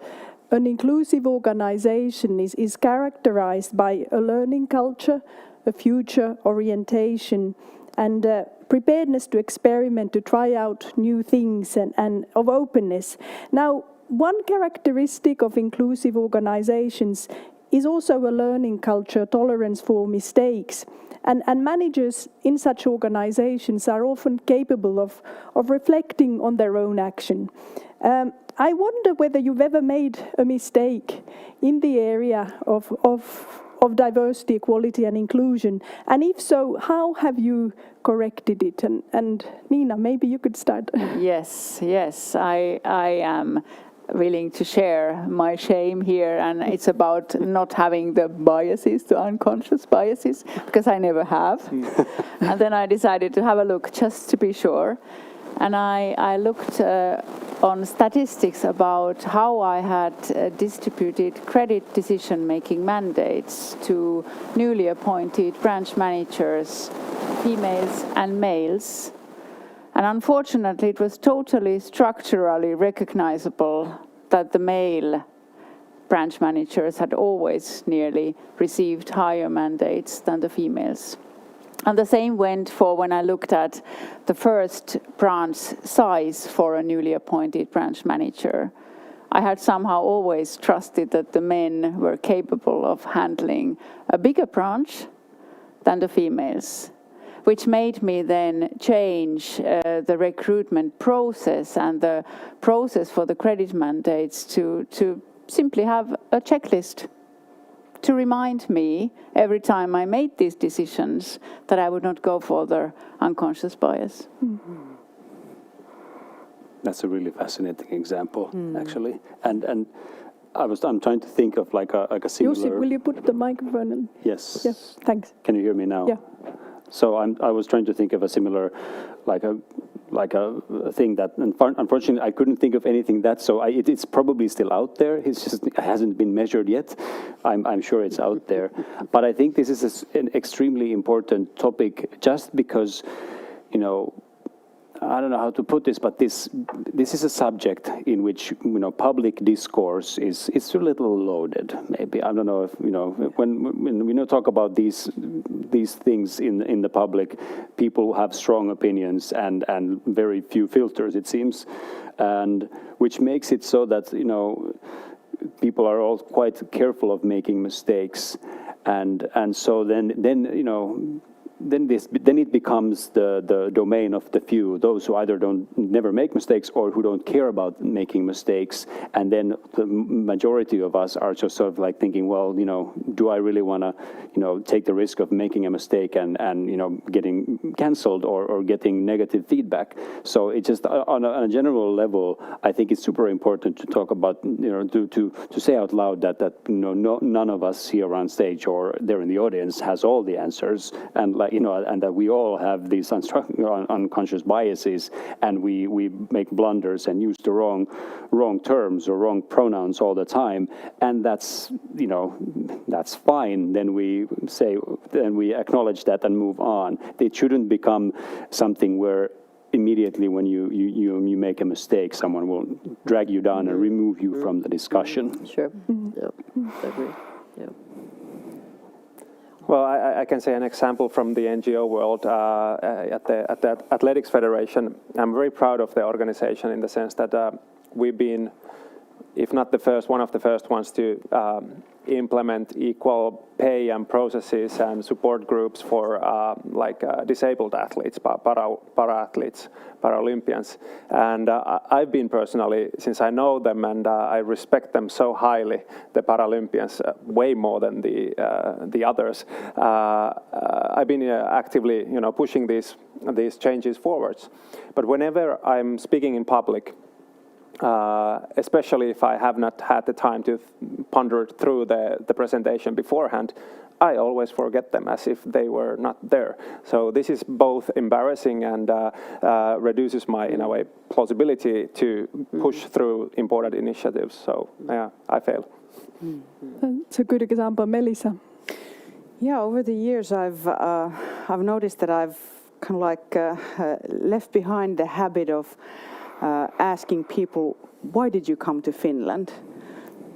an inclusive organization is characterized by a learning culture, a future orientation, and preparedness to experiment, to try out new things, and of openness. Now, one characteristic of inclusive organizations is also a learning culture, tolerance for mistakes. And managers in such organizations are often capable of reflecting on their own action. I wonder whether you've ever made a mistake in the area of diversity, equality and inclusion. And if so, how have you corrected it? And Nina, maybe you could start. Yes, I am willing to share my shame here, and it's about not having the biases, the unconscious biases, because I never have. And then I decided to have a look just to be sure. And I looked on statistics about how I had distributed credit decision-making mandates to newly appointed branch managers, females and males. And unfortunately, it was totally structurally recognizable that the male branch managers had always nearly received higher mandates than the females. And the same went for when I looked at the first branch size for a newly appointed branch manager. I had somehow always trusted that the men were capable of handling a bigger branch than the females, which made me then change the recruitment process and the process for the credit mandates to simply have a checklist to remind me every time I made these decisions that I would not go for the unconscious bias. Mm-hmm. That's a really fascinating example, actually. And I'm trying to think of like a similar... Jussi, will you put the microphone in? Yes. Yes, thanks. Can you hear me now? Yeah. So I was trying to think of a similar, like a thing that, unfortunately, I couldn't think of anything that. So it's probably still out there. It hasn't been measured yet. I'm sure it's out there. But I think this is an extremely important topic, just because, you know, I don't know how to put this, but this is a subject in which, you know, public discourse is a little loaded. Maybe I don't know if, you know, when we talk about these things in the public, people have strong opinions and very few filters, it seems, and which makes it so that, you know, people are all quite careful of making mistakes, and so then you know, then it becomes the domain of the few, those who either never make mistakes or who don't care about making mistakes. And then the majority of us are just sort of like thinking, well, do I really want to, take the risk of making a mistake and getting cancelled or getting negative feedback? So it's just on a general level, I think it's super important to talk about, to say out loud that none of us here on stage or there in the audience has all the answers, and and that we all have these unconscious biases, and we make blunders and use the wrong terms or wrong pronouns all the time, and that's fine. Then we acknowledge that and move on. It shouldn't become something where immediately when you make a mistake, someone will drag you down and remove you from the discussion. Sure. Yeah. I agree. Yeah. Well, I can say an example from the NGO world at the Athletics Federation. I'm very proud of the organization in the sense that we've been, if not the first, one of the first ones to implement equal pay and processes and support groups for disabled athletes, para-athletes, Paralympians. And I've been personally, since I know them and I respect them so highly, the Paralympians, way more than the others, I've been actively pushing these changes forwards. But whenever I'm speaking in public, especially if I have not had the time to ponder through the presentation beforehand, I always forget them as if they were not there. So this is both embarrassing and reduces my, in a way, plausibility to push through important initiatives. So yeah, I fail. It's a good example. Melissa? Yeah, over the years I've noticed that I've kind of like left behind the habit of asking people, why did you come to Finland?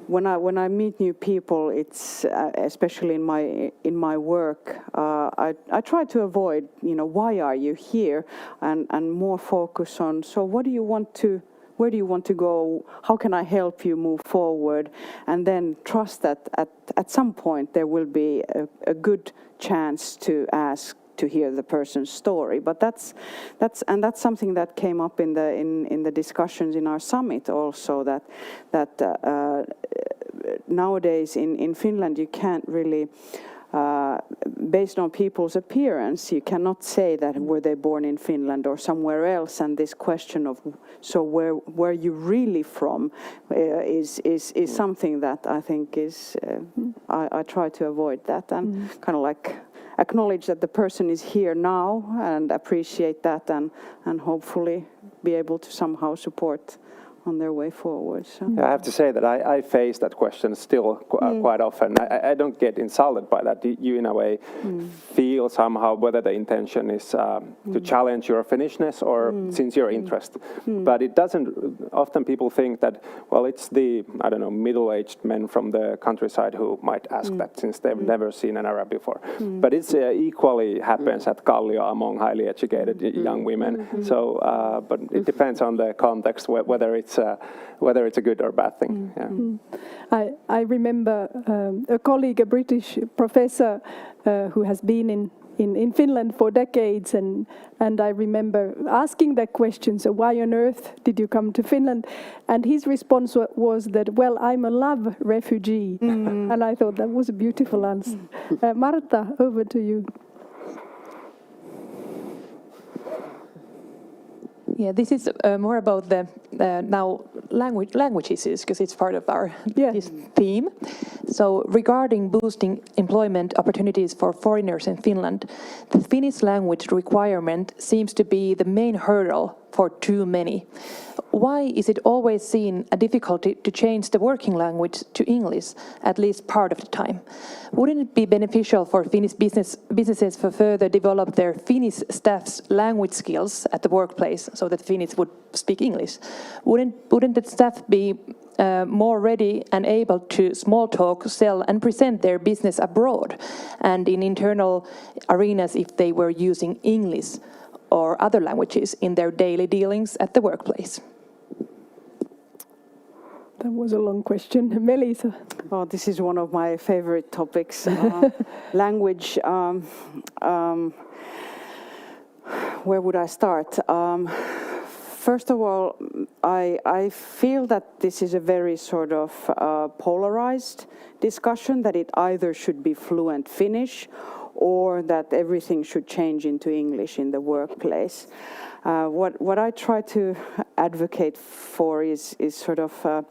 When I meet new people, it's especially in my work, I try to avoid, why are you here, and more focus on, so where do you want to go? How can I help you move forward? And then trust that at some point there will be a good chance to ask to hear the person's story. But that's something that came up in the discussions in our summit also, that nowadays in Finland you can't really based on people's appearance, you cannot say that were they born in Finland or somewhere else, and this question of so where you really from is something that I think is I try to avoid that and kind of like acknowledge that the person is here now and appreciate that and hopefully be able to somehow support on their way forward. So. Yeah, I have to say that I face that question still quite often. I don't get insulted by that. You in a way feel somehow whether the intention is to challenge your Finnishness or sincere interest. But it doesn't, often people think that, well, it's the, I don't know, middle-aged men from the countryside who might ask that since they've never seen an Arab before. But it's equally happens at Kallio among highly educated young women. So, but it depends on the context, whether it's a good or bad thing. Yeah. I remember a colleague, a British professor who has been in Finland for decades, and I remember asking that question, so why on earth did you come to Finland? And his response was that, well, I'm a love refugee. And I thought that was a beautiful answer. Marta, over to you. Yeah, this is more about the now language issues, because it's part of our this theme. So regarding boosting employment opportunities for foreigners in Finland, the Finnish language requirement seems to be the main hurdle for too many. Why is it always seen a difficulty to change the working language to English, at least part of the time? Wouldn't it be beneficial for Finnish businesses to further develop their Finnish staff's language skills at the workplace so that Finns would speak English? Wouldn't the staff be more ready and able to small talk, sell and present their business abroad and in internal arenas if they were using English or other languages in their daily dealings at the workplace? That was a long question. Melissa. Oh, this is one of my favorite topics. Language. Where would I start? First of all, I feel that this is a very sort of polarized discussion, that it either should be fluent Finnish or that everything should change into English in the workplace. What I try to advocate for is sort of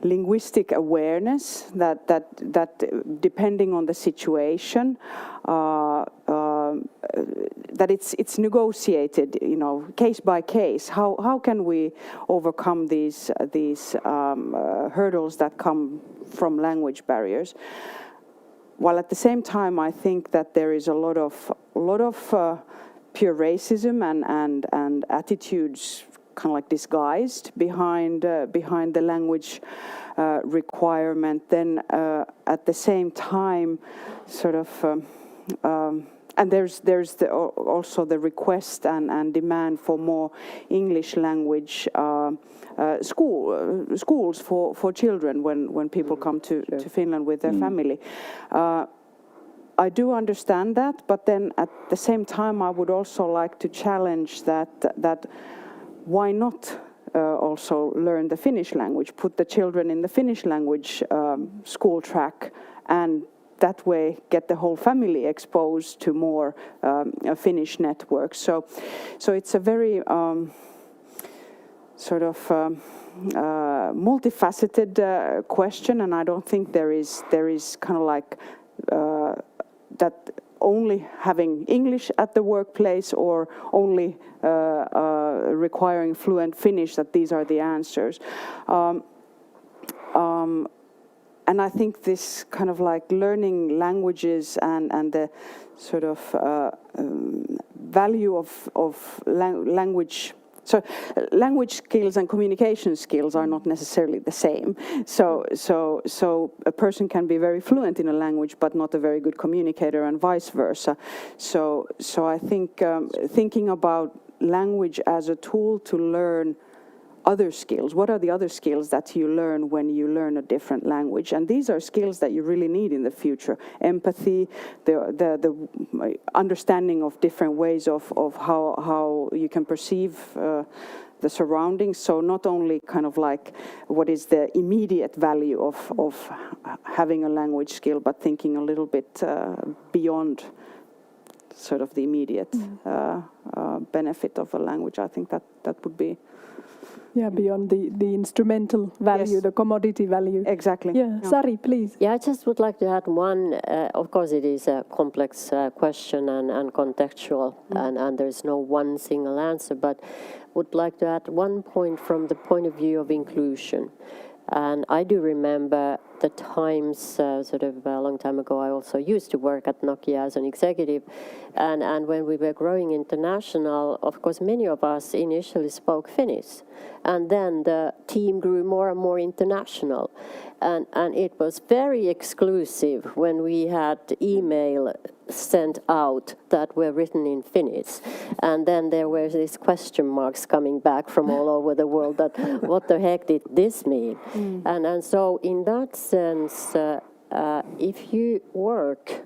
linguistic awareness, that depending on the situation, that it's negotiated, case by case. How can we overcome these hurdles that come from language barriers? While at the same time, I think that there is a lot of pure racism and attitudes kind of like disguised behind the language requirement. Then at the same time, sort of. And there's also the request and demand for more English language schools for children when people come to Finland with their family. I do understand that, but then at the same time I would also like to challenge that why not also learn the Finnish language, put the children in the Finnish language school track, and that way get the whole family exposed to more Finnish networks. So it's a very sort of multifaceted question, and I don't think there is kind of like that only having English at the workplace or only requiring fluent Finnish, that these are the answers. And I think this kind of like learning languages and the sort of value of language. So language skills and communication skills are not necessarily the same. So a person can be very fluent in a language but not a very good communicator, and vice versa. So I think thinking about language as a tool to learn other skills. What are the other skills that you learn when you learn a different language? And these are skills that you really need in the future. Empathy, the understanding of different ways of how you can perceive the surroundings. So not only kind of like what is the immediate value of having a language skill, but thinking a little bit beyond sort of the immediate benefit of a language. I think that would be... Yeah, beyond the instrumental value, Yes. the commodity value. Exactly. Yeah, Sari, please. Yeah, I just would like to add one. Of course, it is a complex question and contextual, and there's no one single answer, but would like to add one point from the point of view of inclusion. And I do remember the times, sort of a long time ago, I also used to work at Nokia as an executive. And when we were growing international, of course, many of us initially spoke Finnish. And then the team grew more and more international. And it was very exclusive when we had email sent out that were written in Finnish. And then there were these question marks coming back from all over the world that what the heck did this mean? And so in that sense, if you work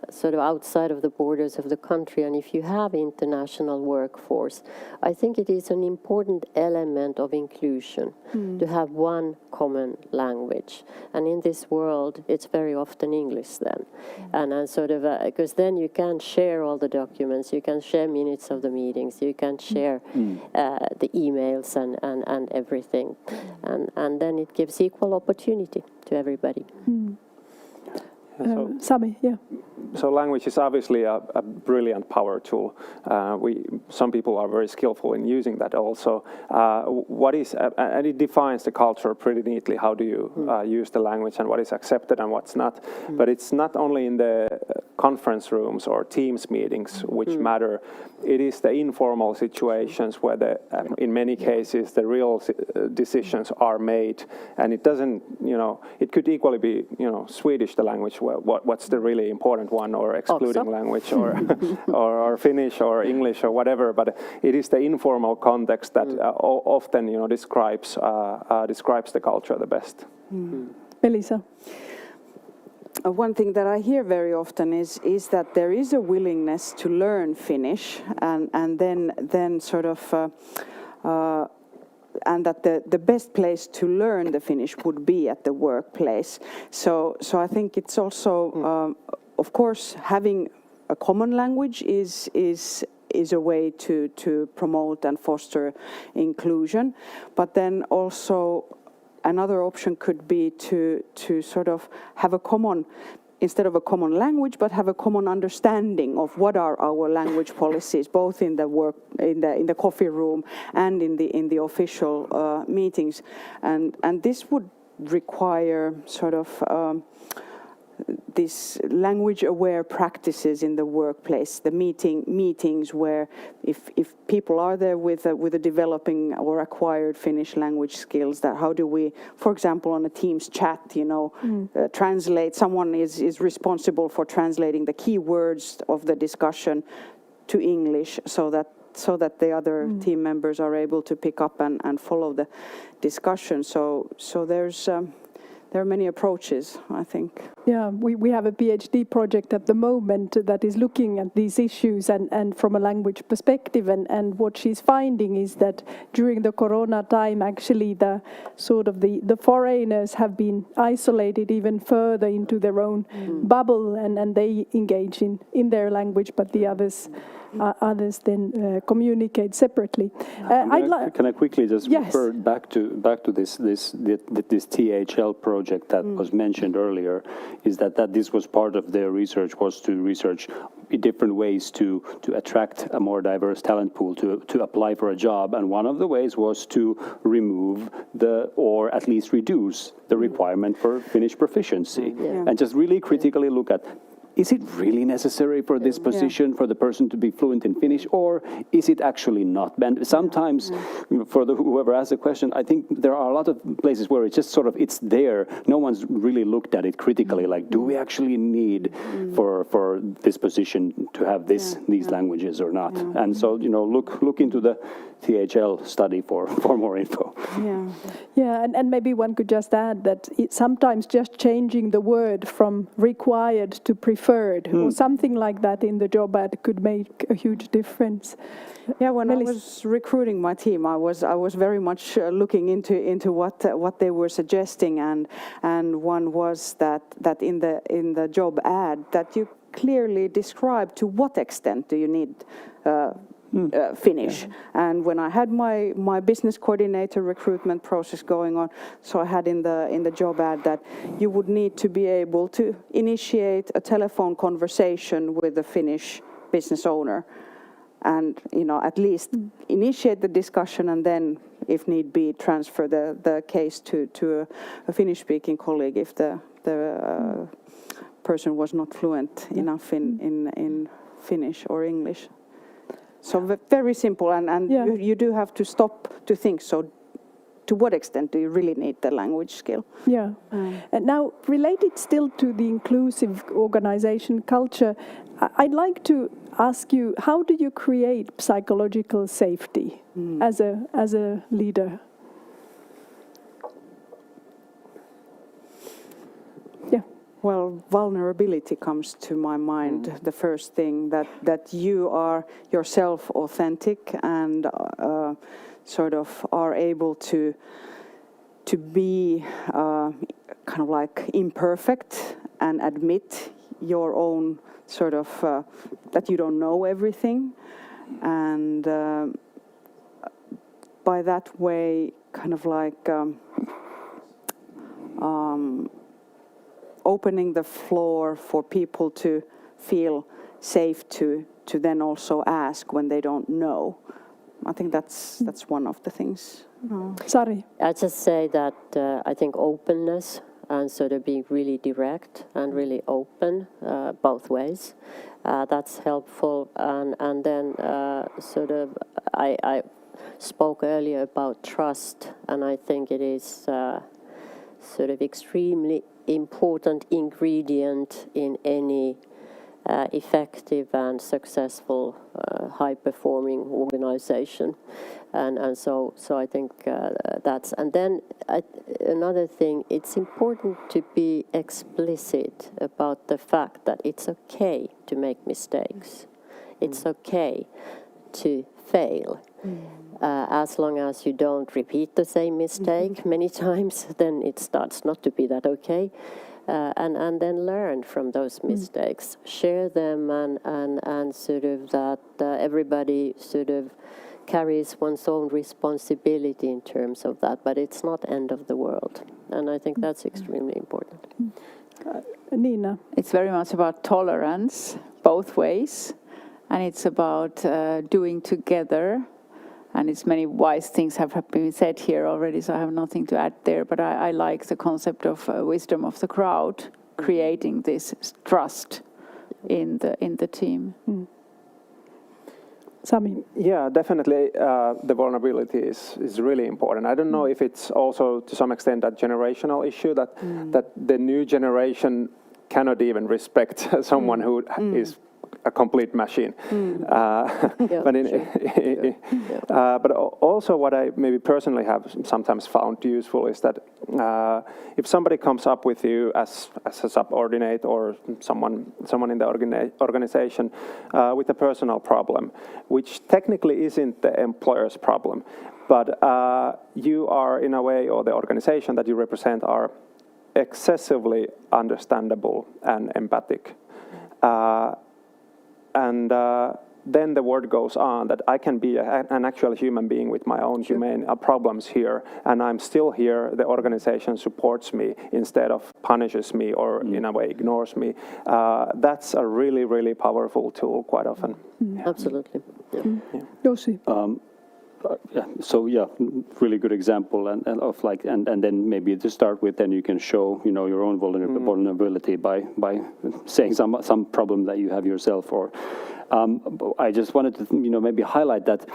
sort of outside of the borders of the country, and if you have international workforce, I think it is an important element of inclusion to have one common language. And in this world, it's very often English then. And sort of, because then you can share all the documents, you can share minutes of the meetings, you can share the emails and everything. And then it gives equal opportunity to everybody. Sami, yeah. So language is obviously a brilliant power tool. Some people are very skillful in using that also. And it defines the culture pretty neatly. How do you use the language and what is accepted and what's not? But it's not only in the conference rooms or Teams meetings which matter. It is the informal situations where in many cases the real decisions are made, and it doesn't, it could equally be, Swedish, the language, what's the really important one, or excluding language, or or Finnish or English or whatever. But it is the informal context that often, describes the culture the best. Melissa? One thing that I hear very often is that there is a willingness to learn Finnish, and then sort of and that the best place to learn the Finnish would be at the workplace. So I think it's also, of course, having a common language is a way to promote and foster inclusion, but then also another option could be to sort of have a common, instead of a common language, but have a common understanding of what are our language policies, both in the work, in the coffee room, and in the official meetings, and this would require sort of these language-aware practices in the workplace, the meetings where if people are there with a developing or acquired Finnish language skills, that how do we, for example, on a Teams chat, translate, someone is responsible for translating the key words of the discussion to English so that the other team members are able to pick up and follow the discussion. So there are many approaches, I think. Yeah, we have a PhD project at the moment that is looking at these issues and from a language perspective, and what she's finding is that during the corona time, actually the foreigners have been isolated even further into their own bubble, and they engage in their language, but the others then communicate separately. Can I quickly just refer back to this THL project that was mentioned earlier? Is that this was part of their research, was to research different ways to attract a more diverse talent pool to apply for a job, and one of the ways was to remove or at least reduce the requirement for Finnish proficiency, and just really critically look at, is it really necessary for this position for the person to be fluent in Finnish, or is it actually not? And sometimes, for whoever asked the question, I think there are a lot of places where it's just sort of, it's there. No one's really looked at it critically, like, do we actually need for this position to have these languages or not? And so, look into the THL study for more info. And maybe one could just add that sometimes just changing the word from required to preferred or something like that in the job ad could make a huge difference. Yeah, when I was recruiting my team, I was very much looking into what they were suggesting, and one was that in the job ad that you clearly describe to what extent do you need Finnish. And when I had my business coordinator recruitment process going on, so I had in the job ad that you would need to be able to initiate a telephone conversation with a Finnish business owner, and at least initiate the discussion, and then if need be transfer the case to a Finnish-speaking colleague if the person was not fluent enough in Finnish or English. So very simple, and you do have to stop to think, so to what extent do you really need the language skill? Yeah. And now, related still to the inclusive organization culture, I'd like to ask you, how do you create psychological safety as a leader? Well, vulnerability comes to my mind. The first thing that you are yourself authentic and sort of are able to be kind of like imperfect and admit your own sort of that you don't know everything, and by that way, kind of like. Opening the floor for people to feel safe to then also ask when they don't know. I think that's one of the things. Sari? I just say that I think openness and sort of being really direct and really open both ways. That's helpful. And then sort of I spoke earlier about trust, and I think it is sort of extremely important ingredient in any effective and successful high-performing organization. And so I think that's, and then another thing, it's important to be explicit about the fact that it's okay to make mistakes. It's okay to fail. As long as you don't repeat the same mistake many times, then it starts not to be that okay. And then learn from those mistakes, share them, and sort of that everybody sort of carries one's own responsibility in terms of that, but it's not end of the world. And I think that's extremely important. Nina? It's very much about tolerance, both ways, and it's about doing together. And it's many wise things have been said here already, so I have nothing to add there. But I like the concept of wisdom of the crowd, creating this trust in the team. Sami? Yeah, definitely the vulnerability is really important. I don't know if it's also to some extent a generational issue that the new generation cannot even respect someone who is a complete machine. But also what I maybe personally have sometimes found useful is that if somebody comes up with you as a subordinate or someone in the organization with a personal problem, which technically isn't the employer's problem, but you are in a way, or the organization that you represent are excessively understandable and empathic. And then the word goes on that I can be an actual human being with my own humane problems here, and I'm still here. The organization supports me instead of punishes me or in a way ignores me. That's a really, really powerful tool quite often. Absolutely. Jussi? Really good example and then maybe to start with, then you can show your own vulnerability by saying some problem that you have yourself. Or I just wanted to maybe highlight that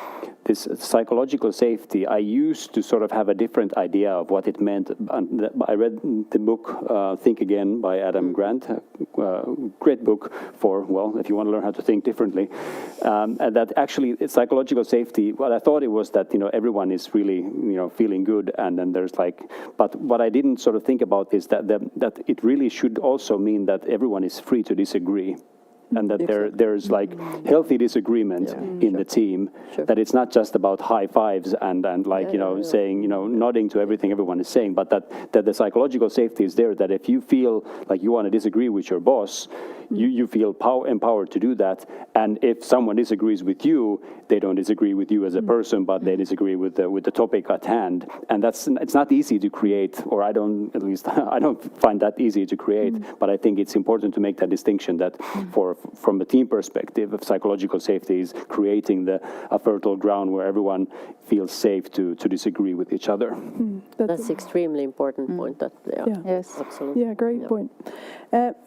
this psychological safety, I used to sort of have a different idea of what it meant. I read the book Think Again by Adam Grant, great book for, if you want to learn how to think differently. And that actually psychological safety, what I thought it was that everyone is really feeling good, and then there's but what I didn't sort of think about is that it really should also mean that everyone is free to disagree. And that there's healthy disagreement in the team. That it's not just about high fives and saying nodding to everything everyone is saying, but that the psychological safety is there. That if you feel like you want to disagree with your boss, you feel empowered to do that. And if someone disagrees with you, they don't disagree with you as a person, but they disagree with the topic at hand. And it's not easy to create, or I don't find that easy to create. But I think it's important to make that distinction that from a team perspective, of psychological safety is creating a fertile ground where everyone feels safe to disagree with each other. That's extremely important point. Yes, absolutely. Yeah, great point.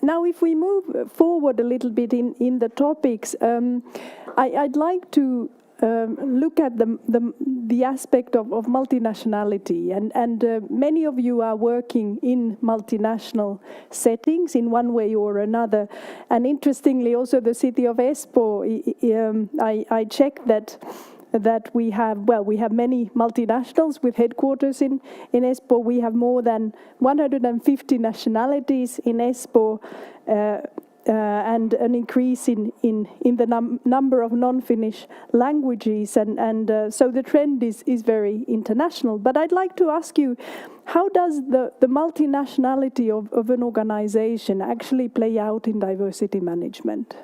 Now, if we move forward a little bit in the topics, I'd like to look at the aspect of multinationality, and many of you are working in multinational settings in one way or another. And interestingly, also the city of Espoo, I checked that we have many multinationals with headquarters in Espoo. We have more than 150 nationalities in Espoo. And an increase in the number of non-Finnish languages, and so the trend is very international. But I'd like to ask you, how does the multinationality of an organization actually play out in diversity management?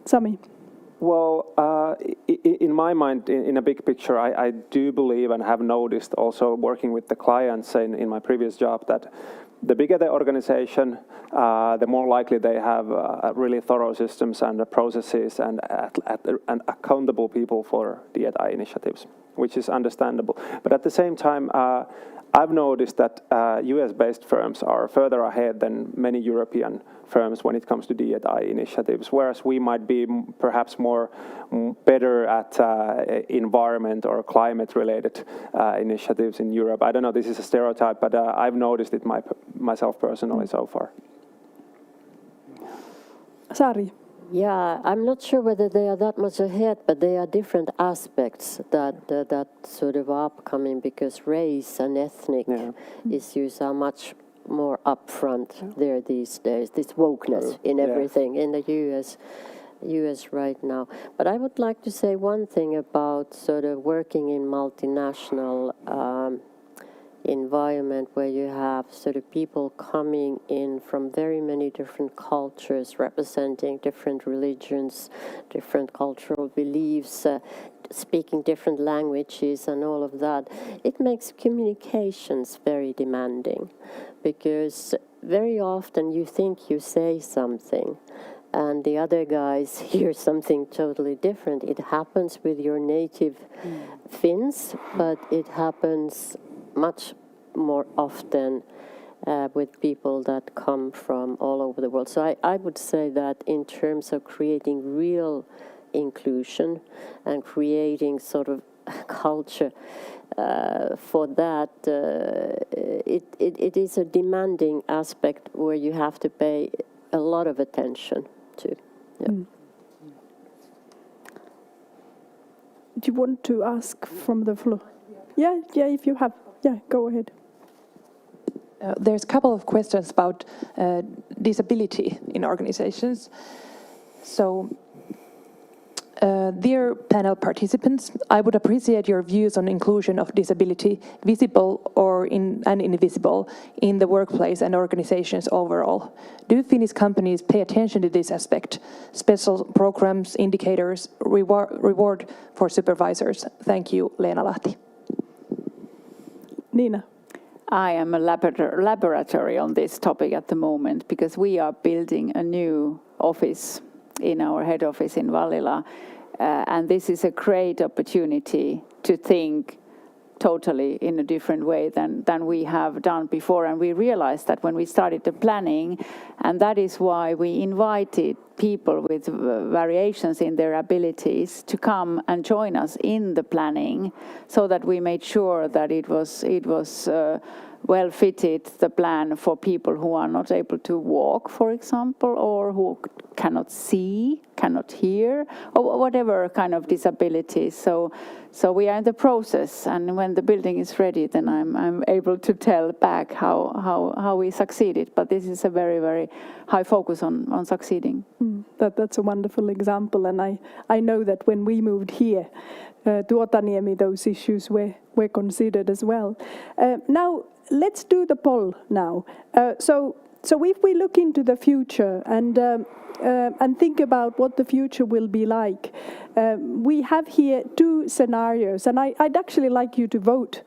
Sami? Well, in my mind, in a big picture, I do believe and have noticed also working with the clients in my previous job that the bigger the organization, the more likely they have really thorough systems and processes and accountable people for D&I initiatives. which is understandable. But at the same time, I've noticed that US-based firms are further ahead than many European firms when it comes to D&I initiatives, whereas we might be perhaps better at environment or climate-related initiatives in Europe. I don't know, this is a stereotype, but I've noticed it myself personally so far. Sari. Yeah, I'm not sure whether they are that much ahead, but there are different aspects that sort of are upcoming, because race and ethnic issues are much more upfront there these days. This wokeness in everything in the US right now. But I would like to say one thing about sort of working in multinational environment, where you have sort of people coming in from very many different cultures, representing different religions, different cultural beliefs, speaking different languages and all of that. It makes communications very demanding, because very often you think you say something and the other guys hear something totally different. It happens with your native Finns, but it happens much more often with people that come from all over the world. So I would say that in terms of creating real inclusion and creating sort of culture for that, it is a demanding aspect where you have to pay a lot of attention to. Yeah. Do you want to ask from the floor? Yeah, if you have. Yeah, go ahead. There's a couple of questions about disability in organizations. So, dear panel participants, I would appreciate your views on inclusion of disability, visible and invisible, in the workplace and organizations overall. Do Finnish companies pay attention to this aspect? Special programs, indicators, reward for supervisors? Thank you, Leena Lahti. Nina. I am a laboratory on this topic at the moment, because we are building a new office in our head office in Vallila, and this is a great opportunity to think totally in a different way than we have done before. And we realized that when we started the planning, and that is why we invited people with variations in their abilities to come and join us in the planning, so that we made sure that it was well fitted, the plan for people who are not able to walk, for example, or who cannot see, cannot hear, or whatever kind of disability. So we are in the process, and when the building is ready, then I'm able to tell back how we succeeded. But this is a very, very high focus on succeeding. That's a wonderful example, and I know that when we moved here to Otaniemi, those issues were considered as well. Now, let's do the poll now. So if we look into the future and think about what the future will be like, we have here two scenarios, and I'd actually like you to vote.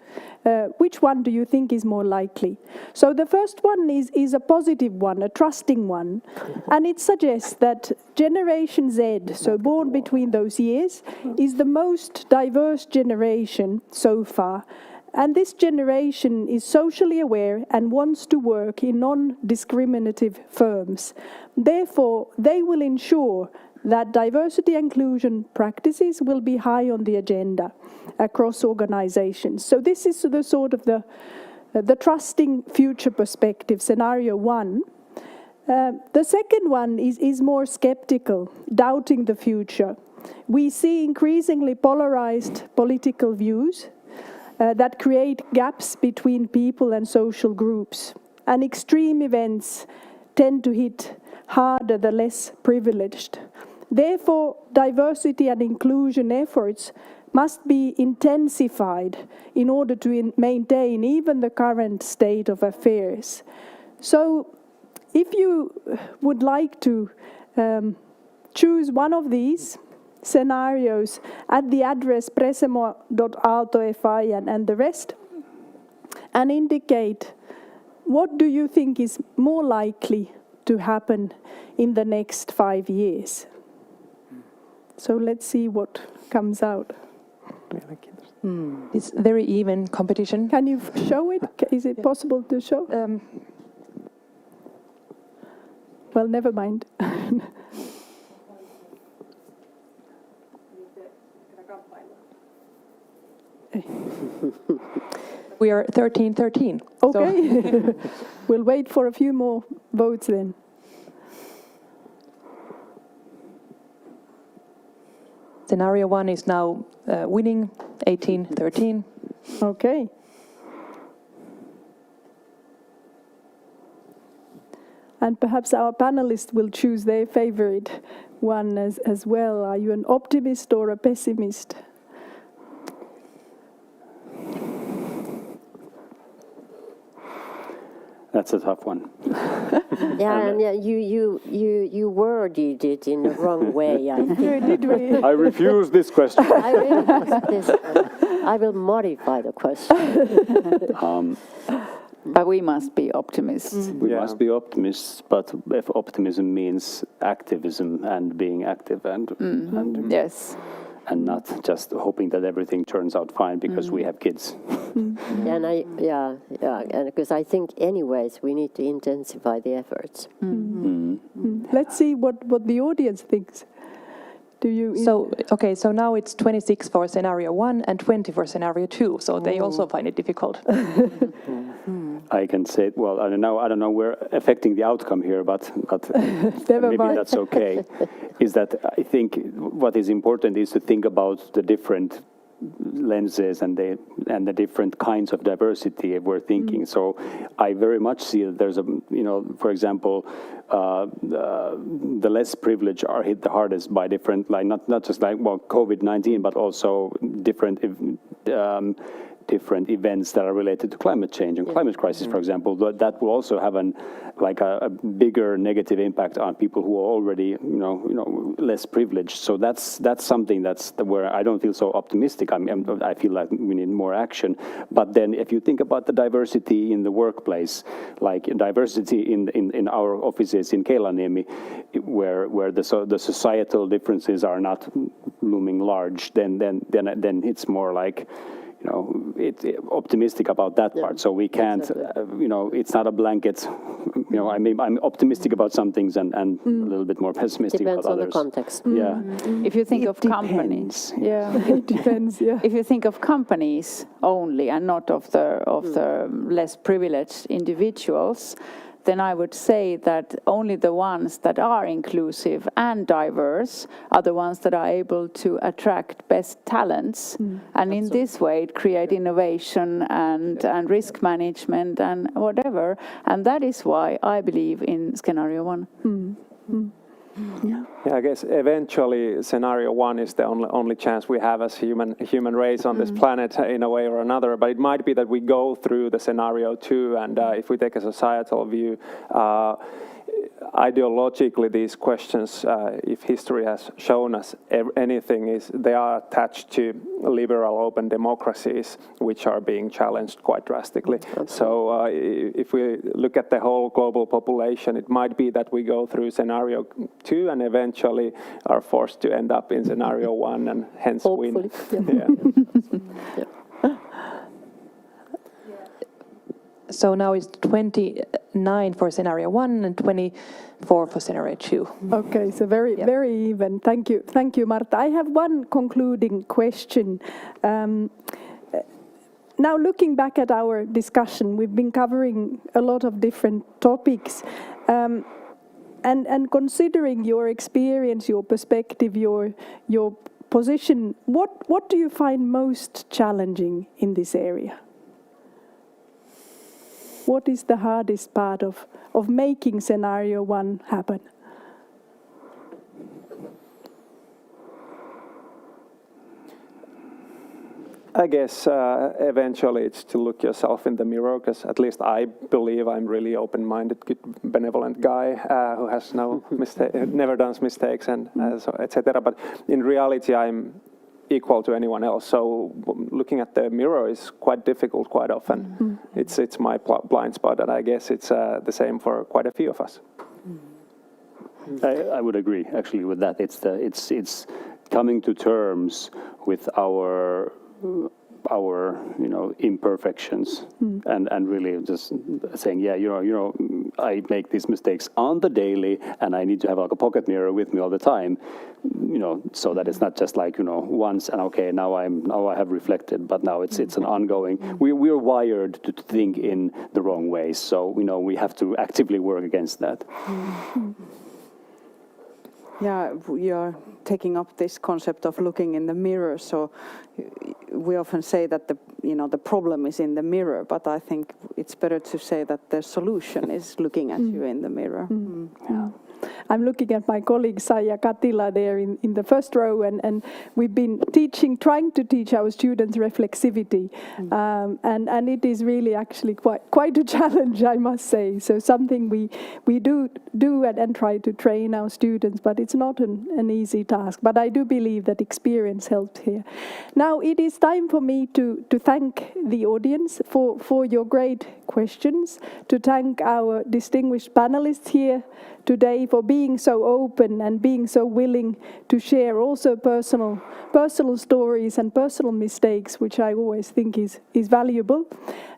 Which one do you think is more likely? So the first one is a positive one, a trusting one, and it suggests that Generation Z, so born between those years, is the most diverse generation so far. And this generation is socially aware and wants to work in non-discriminative firms. Therefore, they will ensure that diversity and inclusion practices will be high on the agenda across organizations. So this is the sort of the trusting future perspective, scenario one. The second one is more skeptical, doubting the future. We see increasingly polarized political views that create gaps between people and social groups. And extreme events tend to hit harder the less privileged. Therefore, diversity and inclusion efforts must be intensified in order to maintain even the current state of affairs. So, if you would like to choose one of these scenarios at the address presemo.aalto.fi and the rest, and indicate what do you think is more likely to happen in the next 5 years. So let's see what comes out. Mielenkiintoista. It's very even competition. Can you show it? Is it possible to show? Well, never mind. We are 13-13. Okay. We'll wait for a few more votes then. Scenario 1 is now winning 18-13. Okay. And perhaps our panelists will choose their favorite one as well. Are you an optimist or a pessimist? That's a tough one. You worded it in the wrong way, I think. Did we? I refuse this question. I really like this. I will modify the question. But we must be optimists. We must be optimists, but if optimism means activism and being active and Yes. and not just hoping that everything turns out fine because we have kids. And and because I think anyways we need to intensify the efforts. Let's see what the audience thinks. Do you? So now it's 26 for scenario 1 and 20 for scenario 2. So they also find it difficult. I can say, well, I don't know, we're affecting the outcome here, but Never maybe mind. that's okay. Is that I think what is important is to think about the different lenses and the different kinds of diversity if we're thinking. So I very much see that there's for example, the less privileged are hit the hardest by different, like not just like COVID-19, but also different events that are related to climate change and climate crisis, for example. That will also have a bigger negative impact on people who are already less privileged. So that's something that's where I don't feel so optimistic. I feel like we need more action. But then if you think about the diversity in the workplace, like diversity in our offices in Keilaniemi, where the societal differences are not looming large, then it's more like optimistic about that part. So we can't, it's not a blanket. I'm optimistic about some things and a little bit more pessimistic about others. Depends on the context. Yeah. If you think of companies, It depends. Yeah. if you think of companies only and not of the less privileged individuals, then I would say that only the ones that are inclusive and diverse are the ones that are able to attract best talents. And in this way, create innovation and risk management and whatever. And that is why I believe in scenario 1. Yeah, I guess eventually scenario 1 is the only chance we have as human race on this planet in a way or another. But it might be that we go through the scenario 2, and if we take a societal view, ideologically these questions, if history has shown us anything, they are attached to liberal open democracies, which are being challenged quite drastically. So if we look at the whole global population, it might be that we go through scenario 2 and eventually are forced to end up in scenario 1 and hence Hopefully, win. yeah. So now it's 29 for scenario 1 and 24 for scenario 2. Okay, so very even. Thank you, Marta. I have one concluding question. Now, looking back at our discussion, we've been covering a lot of different topics, and considering your experience, your perspective, your position, what do you find most challenging in this area? What is the hardest part of making scenario 1 happen? I guess eventually it's to look yourself in the mirror, because at least I believe I'm really open-minded, good, benevolent guy who has no never does mistakes and so etc. But in reality, I'm equal to anyone else. So looking at the mirror is quite difficult quite often. It's my blind spot, and I guess it's the same for quite a few of us. I would agree actually with that. It's coming to terms with our our imperfections and really just saying, yeah, I make these mistakes on the daily, and I need to have like a pocket mirror with me all the time, so that it's not just like once and okay, now I have reflected, but now it's an ongoing. We're wired to think in the wrong ways, so we have to actively work against that. Yeah, we are taking up this concept of looking in the mirror. So we often say that the problem is in the mirror, but I think it's better to say that the solution is looking at you in the mirror. Yeah. I'm looking at my colleague Saija Katila there in the first row, and we've been trying to teach our students reflexivity, and it is really actually quite a challenge, I must say. So something we do and try to train our students, but it's not an easy task. But I do believe that experience helped here. Now it is time for me to thank the audience for your great questions, to thank our distinguished panelists here today for being so open and being so willing to share also personal stories and personal mistakes, which I always think is valuable.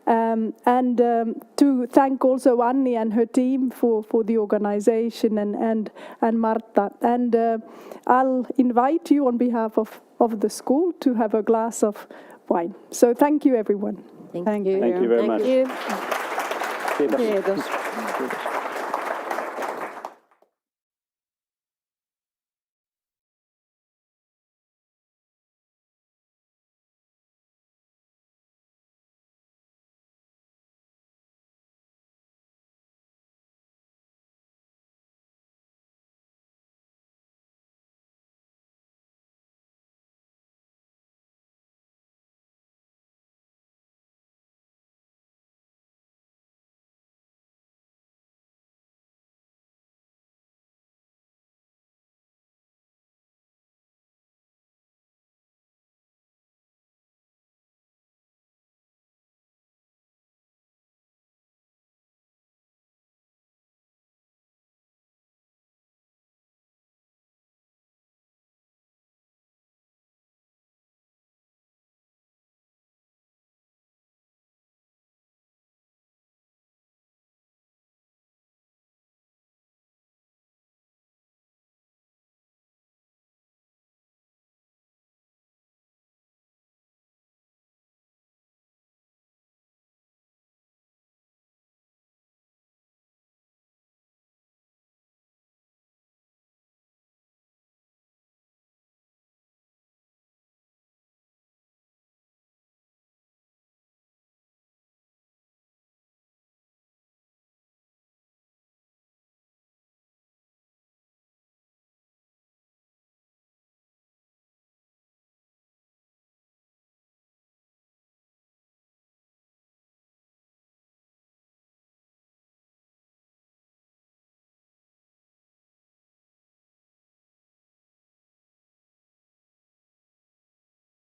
And to thank also Anni and her team for the organization and Marta. And I'll invite you on behalf of the school to have a glass of wine. So thank you, everyone. Thank you. Thank you very much. Thank you. Kiitos.